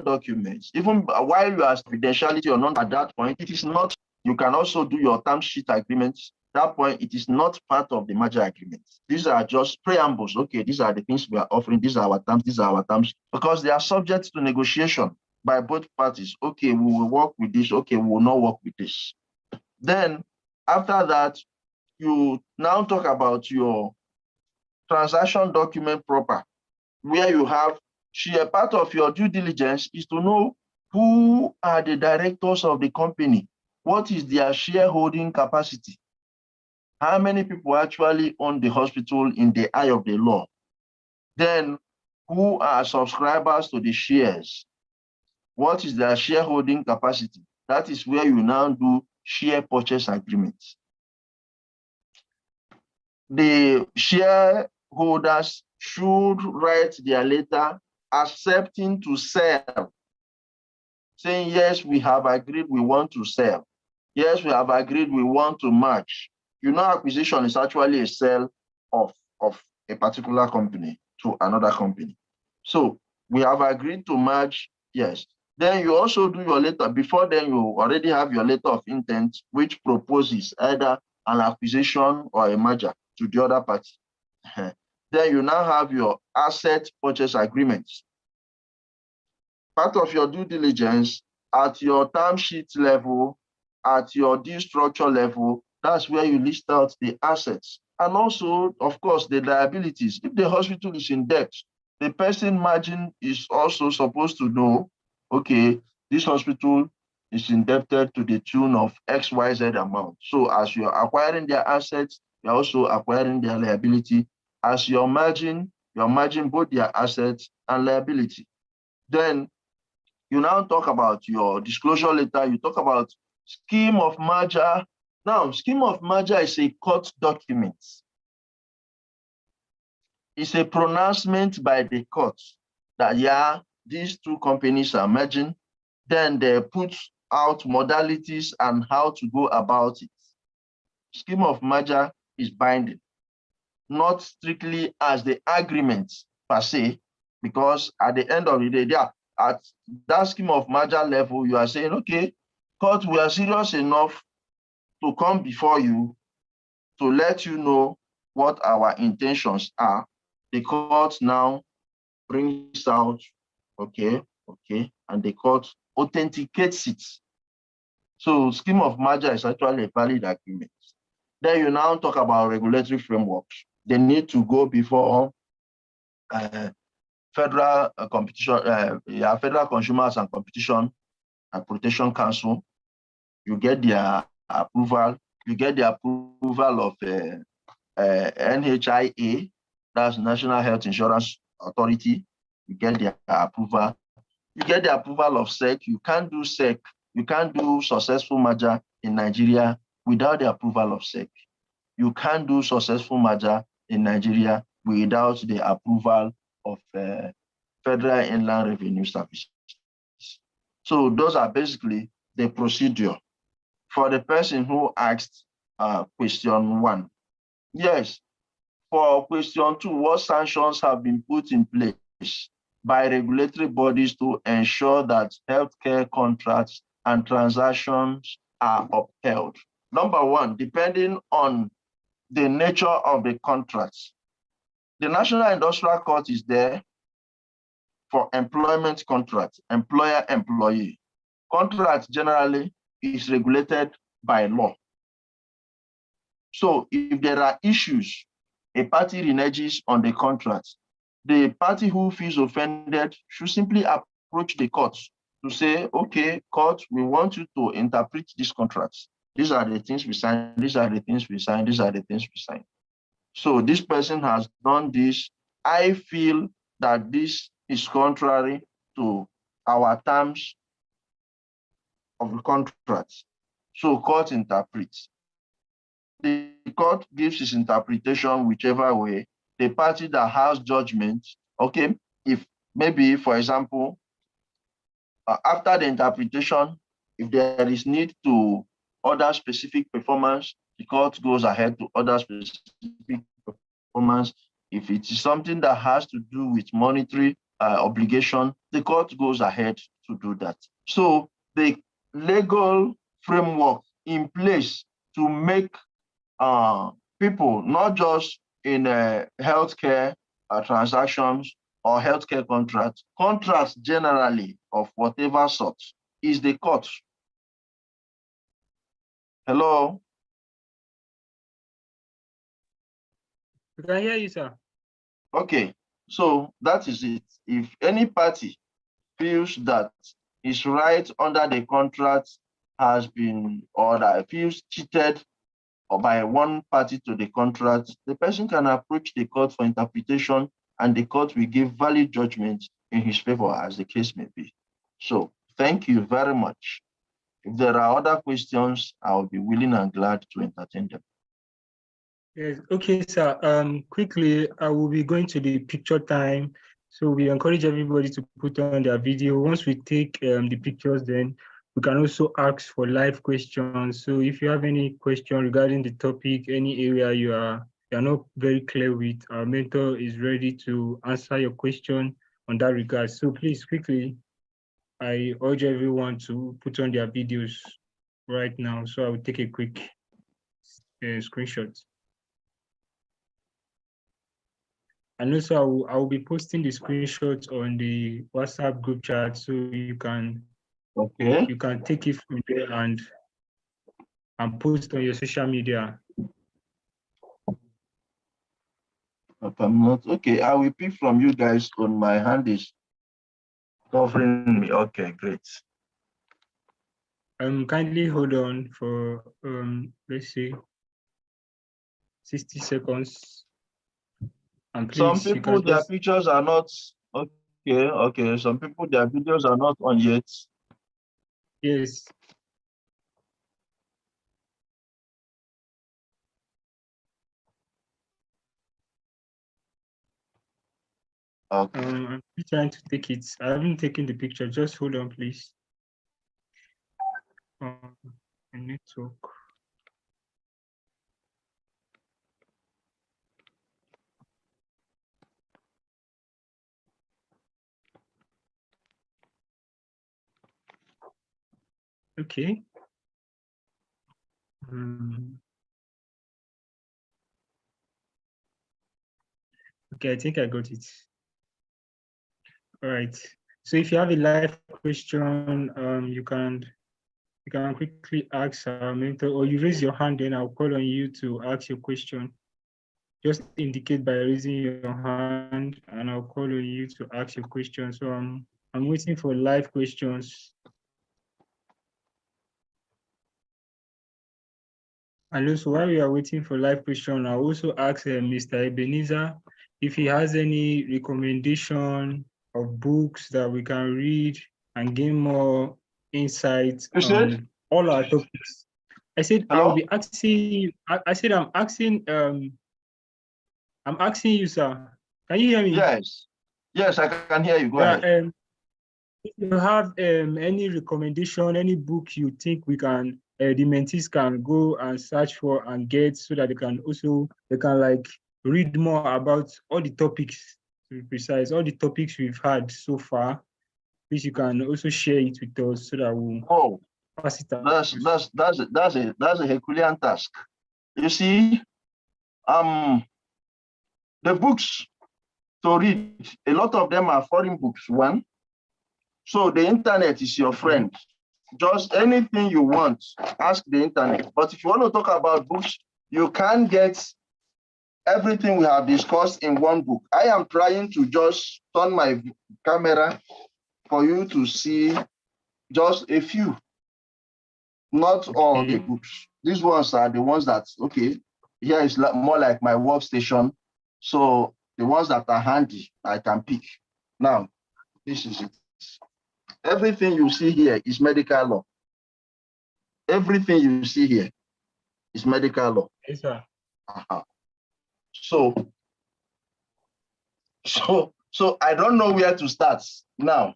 documents. Even while you are confidentiality or not, at that point, it is not. You can also do your term sheet agreements. At that point, it is not part of the merger agreement. These are just preambles. Okay, these are the things we are offering. These are our terms. These are our terms, because they are subject to negotiation by both parties. Okay, we will work with this. Okay, we will not work with this. Then after that, you now talk about your transaction document proper, where you have part of your due diligence is to know who are the directors of the company. What is their shareholding capacity? How many people actually own the hospital in the eye of the law? Then who are subscribers to the shares? What is their shareholding capacity? That is where you now do share purchase agreements. The shareholders should write their letter accepting to sell, saying, yes, we have agreed we want to sell. Yes, we have agreed we want to merge. You know, acquisition is actually a sale of a particular company to another company. So we have agreed to merge, yes. Then you also do your letter. Before then, you already have your letter of intent, which proposes either an acquisition or a merger to the other party. Then you now have your asset purchase agreements. Part of your due diligence at your term sheet level, at your deal structure level, that's where you list out the assets. And also, of course, the liabilities. If the hospital is in debt, the person margin is also supposed to know, okay, this hospital is indebted to the tune of XYZ amount. So as you're acquiring their assets, you're also acquiring their liability. As you're merging both their assets and liability. Then you now talk about your disclosure letter, you talk about scheme of merger. Now, scheme of merger is a court document. It's a pronouncement by the court that, yeah, these two companies are merging. Then they put out modalities and how to go about it. Scheme of merger is binding, not strictly as the agreement per se, because at the end of the day, at that scheme of merger level, you are saying, okay, court, we are serious enough to come before you to let you know what our intentions are. The court now brings out, okay, and the court authenticates it. So scheme of merger is actually a valid agreement. Then you now talk about regulatory frameworks. They need to go before Federal Federal Consumers and Competition and Protection Council. You get their approval. You get the approval of NHIA, that's National Health Insurance Authority. You get their approval. You get the approval of SEC. You can't do SEC. You can't do successful merger in Nigeria without the approval of SEC. You can't do successful merger in Nigeria without the approval of Federal Inland Revenue Service. So those are basically the procedure. For the person who asked question 1, yes, for question 2, what sanctions have been put in place by regulatory bodies to ensure that healthcare contracts and transactions are upheld? Number 1, depending on the nature of the contracts, the National Industrial Court is there for employment contracts, employer-employee. Contracts generally is regulated by law. So if there are issues, a party reneges on the contract, the party who feels offended should simply approach the court to say, okay, court, we want you to interpret this contract. These are the things we signed, these are the things we signed, these are the things we signed. So this person has done this. I feel that this is contrary to our terms of the contract. So court interprets. The court gives its interpretation whichever way. The party that has judgment, okay, if maybe, for example, after the interpretation, if there is need to order specific performance, the court goes ahead to order specific performance. If it is something that has to do with monetary obligation, the court goes ahead to do that. So the legal framework in place to make people, not just in healthcare transactions or healthcare contracts generally of whatever sort, is the court. Hello? I can hear you, sir. Okay, so that is it. If any party feels that his right under the contract has been, or that feels cheated or by one party to the contract, the person can approach the court for interpretation, and the court will give valid judgment in his favor, as the case may be. So thank you very much. If there are other questions, I will be willing and glad to entertain them. Yes, okay, sir. Quickly, I will be going to the picture time. So we encourage everybody to put on their video. Once we take the pictures, then we can also ask for live questions. So if you have any question regarding the topic, any area you are not very clear with, our mentor is ready to answer your question on that regard. So please, quickly, I urge everyone to put on their videos right now. So I will take a quick screenshot. And also, I will be posting the screenshots on the WhatsApp group chat, so you can take it from there and post on your social media. If I'm not okay, I will pick from you guys on my hand is covering me. Okay, great. Kindly hold on for let's say 60 seconds. And please, some people, their pictures are not okay. Some people, their videos are not on yet. Yes. Okay. I'm trying to take it. I haven't taken the picture. Just hold on, please. Network. Okay. Okay, I think I got it. All right. So if you have a live question, you can quickly ask our mentor, or you raise your hand, then I'll call on you to ask your question. Just indicate by raising your hand, and I'll call on you to ask your question. So I'm waiting for live questions. And also, while we are waiting for live question, I'll also ask Mr. Ebenezer if he has any recommendation of books that we can read and gain more insights on all our topics. I said I'll be asking. I said I'm asking you, sir. Can you hear me? Yes, I can hear you. Go ahead. If you have any recommendation, any book you think we can, the mentees can go and search for and get, so that they can like read more about all the topics, to be precise, all the topics we've had so far. Please, you can also share it with us so that we'll pass it on. That's a Herculean task. You see, the books to read, a lot of them are foreign books, one. So the internet is your friend. Just anything you want, ask the internet. But if you want to talk about books you can't get everything we have discussed in one book. I am trying to just turn my camera for you to see just a few, not all the books. These ones are the ones that, okay, here is more like my workstation. So the ones that are handy, I can pick. Now, this is it. Everything you see here is medical law. Everything you see here is medical law. Yes, sir. So I don't know where to start now.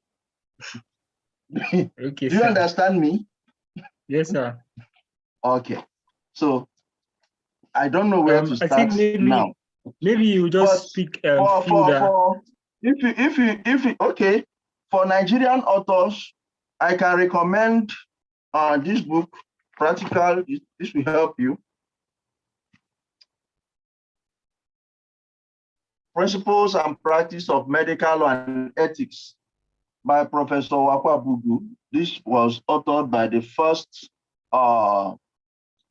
Okay, do you understand me? Yes, sir. Okay. So I don't know where to start. I think now. Maybe you just speak if you okay, for Nigerian authors, I can recommend this book, Practical. This will help you. Principles and Practice of Medical Law and Ethics by Professor Wakwabugu. This was authored by the first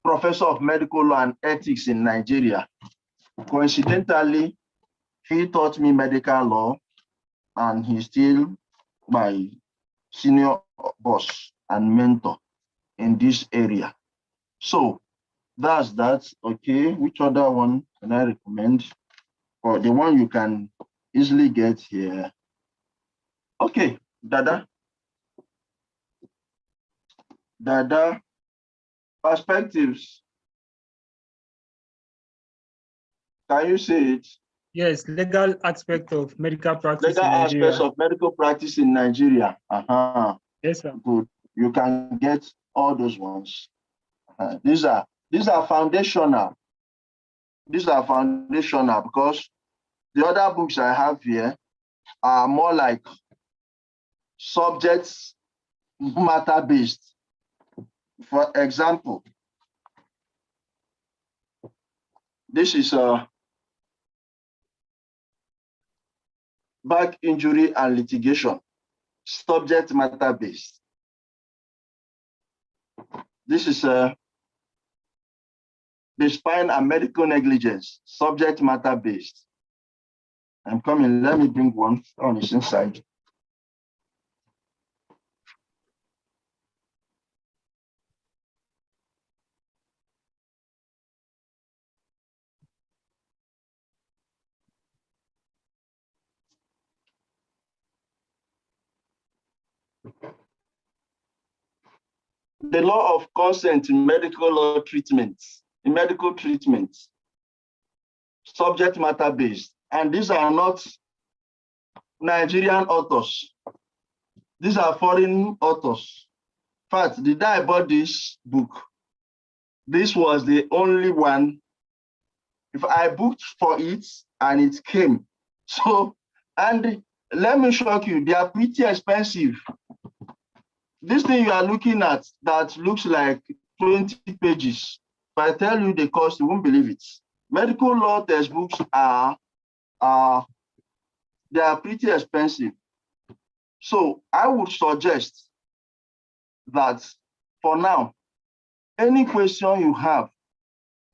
professor of medical law and ethics in Nigeria. Coincidentally, he taught me medical law, and he's still my senior boss and mentor in this area. So that's that. Okay, which other one can I recommend? Or the one you can easily get here. Okay, Dada. Perspectives. Can you say it? Yes, legal aspect of medical practice legal in Nigeria. Aspects of medical practice in Nigeria. Yes, sir. Good. You can get all those ones. These are foundational. These are foundational because the other books I have here are more like subjects matter based. For example, this is back injury and litigation, subject matter based. This is the spine and medical negligence, subject matter based. I'm coming, let me bring one on this inside. The law of consent in medical law treatments, in medical treatments, subject matter based. And these are not Nigerian authors. These are foreign authors. In fact, the day I bought this book, this was the only one. If I booked for it and it came. So, and let me shock you, they are pretty expensive. This thing you are looking at that looks like 20 pages. If I tell you the cost, you won't believe it. Medical law textbooks they are pretty expensive. So I would suggest that for now, any question you have,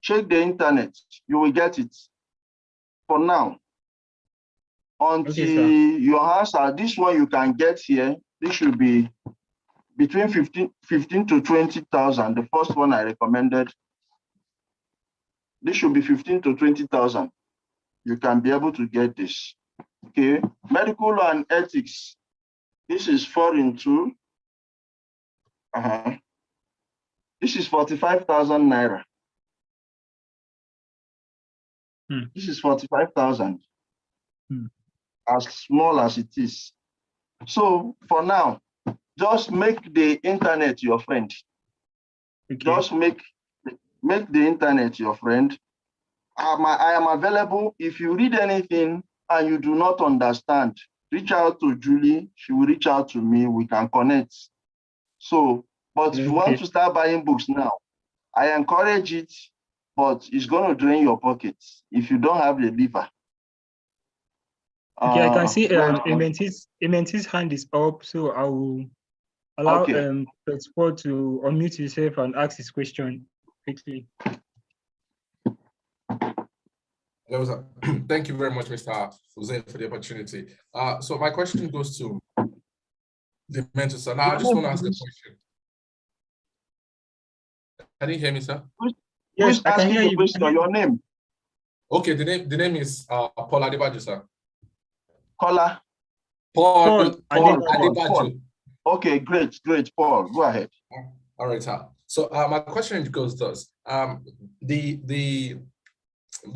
check the internet, you will get it. For now, until your answer, this one you can get here, this should be between 15 to 20,000. The first one I recommended, this should be 15 to 20,000. You can be able to get this. Okay, medical law and ethics. This is 4-in-2. This is 45,000 naira. This is 45,000. As small as it is. So for now, just make the internet your friend. Okay. Just make the internet your friend. I am available. If you read anything and you do not understand, reach out to Julie. She will reach out to me. We can connect. So, but if you want to start buying books now, I encourage it, but it's going to drain your pockets if you don't have the lever. Okay, I can see Ementi's hand is up, so I will allow Sport to unmute himself and ask his question quickly. Thank you very much, Mr. Hussein, for the opportunity. So my question goes to the mentor, sir. Now, I just want to ask a question. Can you hear me, sir? Yes, I can hear you. Your name? Okay, the name is Paul Adebaju, sir. Paul Adebaju. Okay, great, Paul. Go ahead. All right, sir. So my question goes thus: the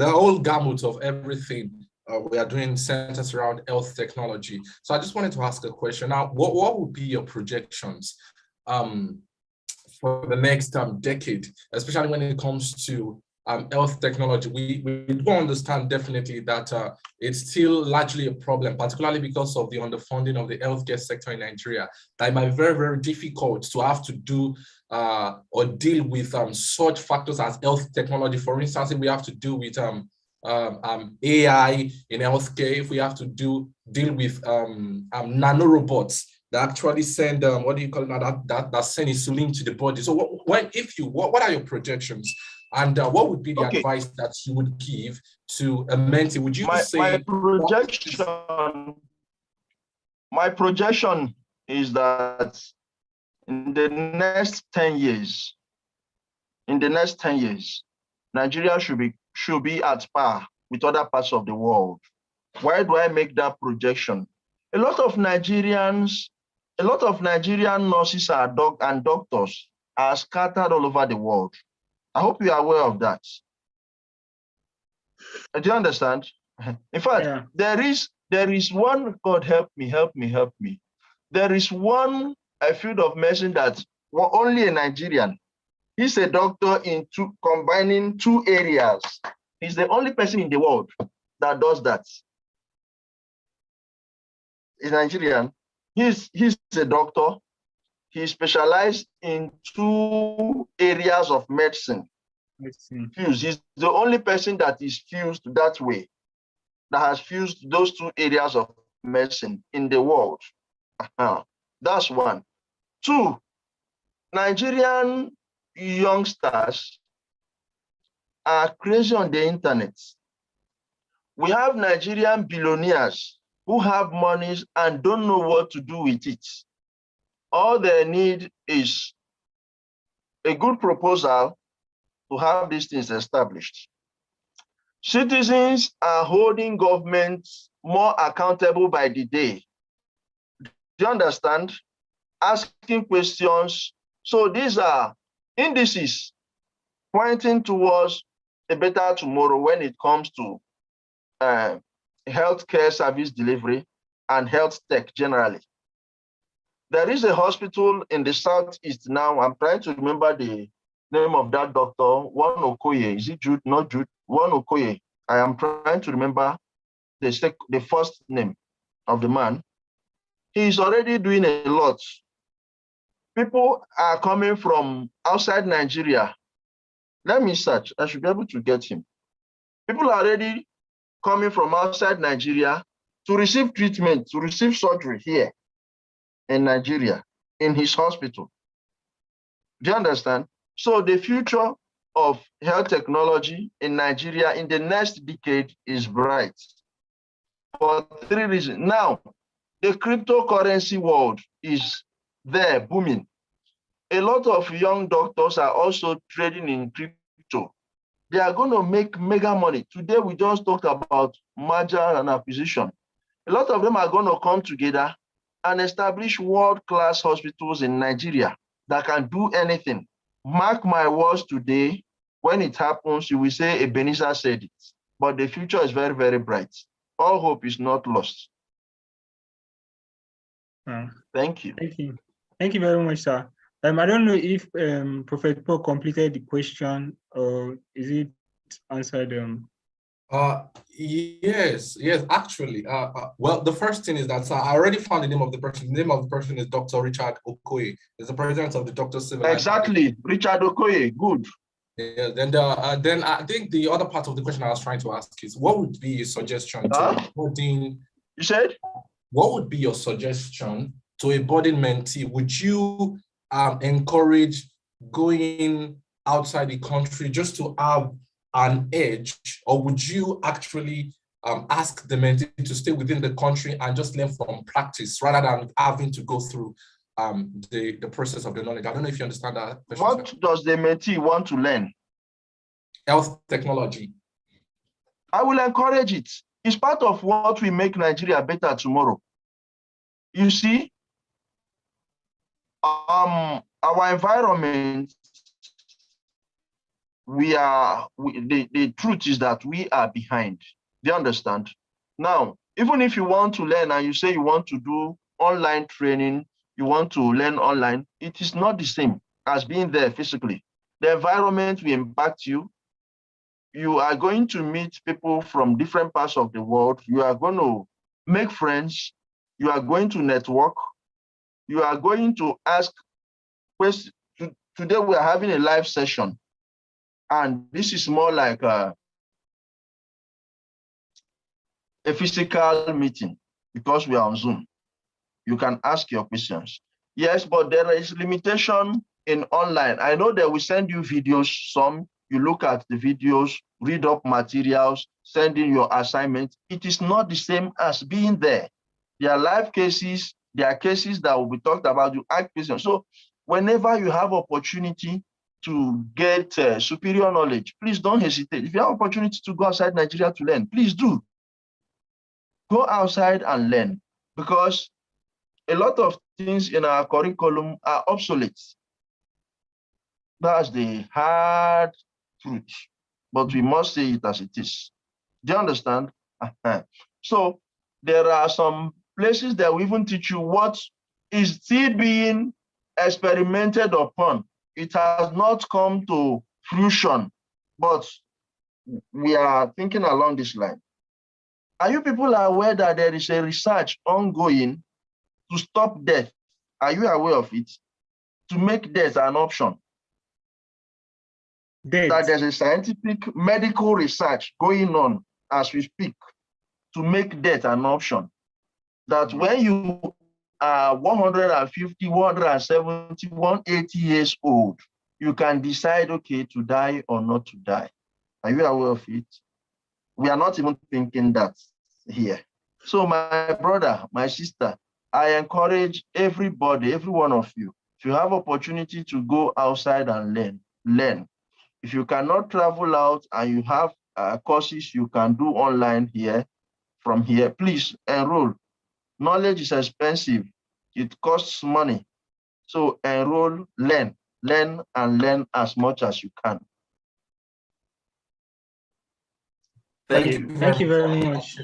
whole gamut of everything we are doing centers around health technology. So I just wanted to ask a question. Now, what would be your projections for the next decade, especially when it comes to health technology? We do understand definitely that it's still largely a problem, particularly because of the underfunding of the healthcare sector in Nigeria. That it might be very, very difficult to have to do or deal with such factors as health technology. For instance, if we have to do with AI in healthcare, if we have to deal with nanorobots that actually send what do you call it, that send insulin to the body. So what are your projections, and what would be the advice that you would give to a mentee? Would you say my projection is that in the next 10 years, Nigeria should be at par with other parts of the world. Why do I make that projection? A lot of Nigerian nurses and doctors are scattered all over the world. I hope you are aware of that. Do you understand? In fact, there is one, God help me. There is one field of medicine that only a Nigerian. He's a doctor combining two areas. He's the only person in the world that does that. He's Nigerian. He's a doctor. He specialized in two areas of medicine. He's the only person that is fused that way, that has fused those two areas of medicine in the world. That's one. Two, Nigerian youngsters are crazy on the internet. We have Nigerian billionaires who have monies and don't know what to do with it. All they need is a good proposal to have these things established. Citizens are holding governments more accountable by the day. Do you understand? Asking questions. So these are indices pointing towards a better tomorrow when it comes to healthcare service delivery and health tech generally. There is a hospital in the southeast now. I'm trying to remember the name of that doctor, One Okoye. Is it Jude? Not Jude. One Okoye. I am trying to remember the first name of the man. He's already doing a lot. People are coming from outside Nigeria. Let me search. I should be able to get him. People are already coming from outside Nigeria to receive treatment, to receive surgery here in Nigeria, in his hospital. Do you understand? So the future of health technology in Nigeria in the next decade is bright for three reasons. Now, the cryptocurrency world is there, booming. A lot of young doctors are also trading in crypto. They are going to make mega money. Today, we just talked about merger and acquisition. A lot of them are going to come together and establish world-class hospitals in Nigeria that can do anything. Mark my words today, when it happens, you will say Ebenezer said it. But the future is very, very bright. All hope is not lost. Thank you. Thank you. Thank you very much, sir. I don't know if Prophet Paul completed the question or is it answered? Yes, actually. Well, the first thing is that I already found the name of the person. The name of the person is Dr. Richard Okoye. He's the president of the Dr. Civil. Exactly, Richard Okoye. Good. Yeah. Then I think the other part of the question I was trying to ask is, what would be your suggestion to a budding? You said? What would be your suggestion to a budding mentee? Would you encourage going outside the country just to have an edge, or would you actually ask the mentee to stay within the country and just learn from practice rather than having to go through the process of the knowledge? I don't know if you understand that question. What does the mentee want to learn? Health technology. I will encourage it. It's part of what will make Nigeria better tomorrow. You see, our environment, the truth is that we are behind. Do you understand? Now, even if you want to learn and you say you want to do online training, you want to learn online, it is not the same as being there physically. The environment will impact you. You are going to meet people from different parts of the world. You are going to make friends. You are going to network. You are going to ask questions. Today we are having a live session. And this is more like a physical meeting because we are on Zoom. You can ask your questions. Yes, but there is limitation in online. I know that we send you videos, some you look at the videos, read up materials, send in your assignment. It is not the same as being there. There are live cases, there are cases that will be talked about, you ask questions. So whenever you have opportunity to get superior knowledge, please don't hesitate. If you have opportunity to go outside Nigeria to learn, please do. Go outside and learn, because a lot of things in our curriculum are obsolete. That's the hard truth, but we must say it as it is. Do you understand? So there are some places that will even teach you what is still being experimented upon. It has not come to fruition, but we are thinking along this line. Are you people aware that there is a research ongoing to stop death? Are you aware of it? To make death an option. That there's a scientific medical research going on as we speak to make death an option. That when you are 150, 170, 180 years old, you can decide, okay, to die or not to die. Are you aware of it? We are not even thinking that here. So my brother, my sister, I encourage everybody, every one of you, if you have opportunity to go outside and learn. If you cannot travel out and you have courses you can do online here, from here, please enroll. Knowledge is expensive. It costs money. So enroll, learn and learn as much as you can. Thank you. Thank you very much.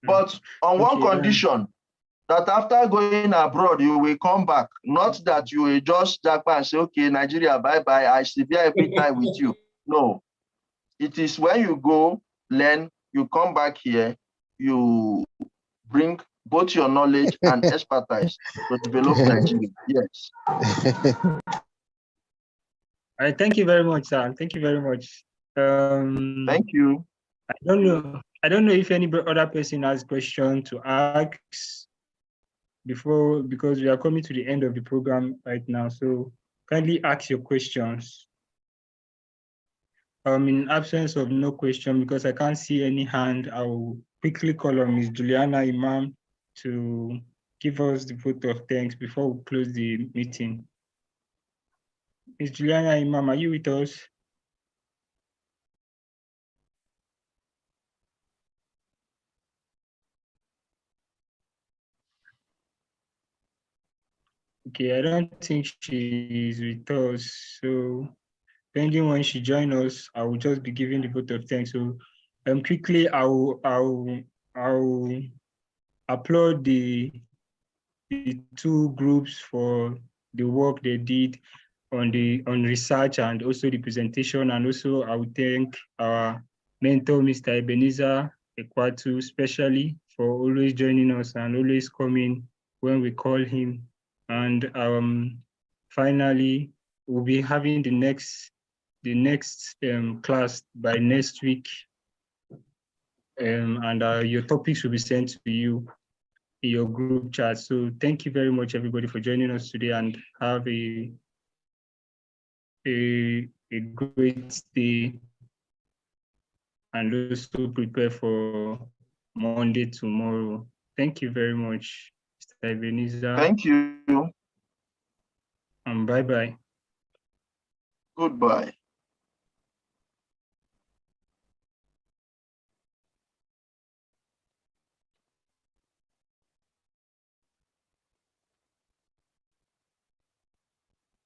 But on one condition, that after going abroad, you will come back. Not that you will just jack and say, okay, Nigeria, bye-bye, I stay there every time with you. No. It is when you go, learn, you come back here, you bring both your knowledge and expertise to develop Nigeria. Yes. All right, thank you very much, sir. Thank you very much. Thank you. I don't know if any other person has question to ask before, because we are coming to the end of the program right now. So kindly ask your questions. In absence of no question, because I can't see any hand, I will quickly call on Ms. Juliana Imam to give us the vote of thanks before we close the meeting. Ms. Juliana Imam, are you with us? Okay, I don't think she is with us. So depending when she joins us, I will just be giving the vote of thanks. So quickly, I'll applaud the two groups for the work they did on research and also the presentation. And also I would thank our mentor, Mr. Ebenezer Ekwatu, especially for always joining us and always coming when we call him. And finally, we'll be having the next class by next week. And your topics will be sent to you in your group chat. So thank you very much, everybody, for joining us today, and have a great day. and also prepare for Monday tomorrow. Thank you very much, Mr. Ebenezer. Thank you. And bye-bye. Goodbye.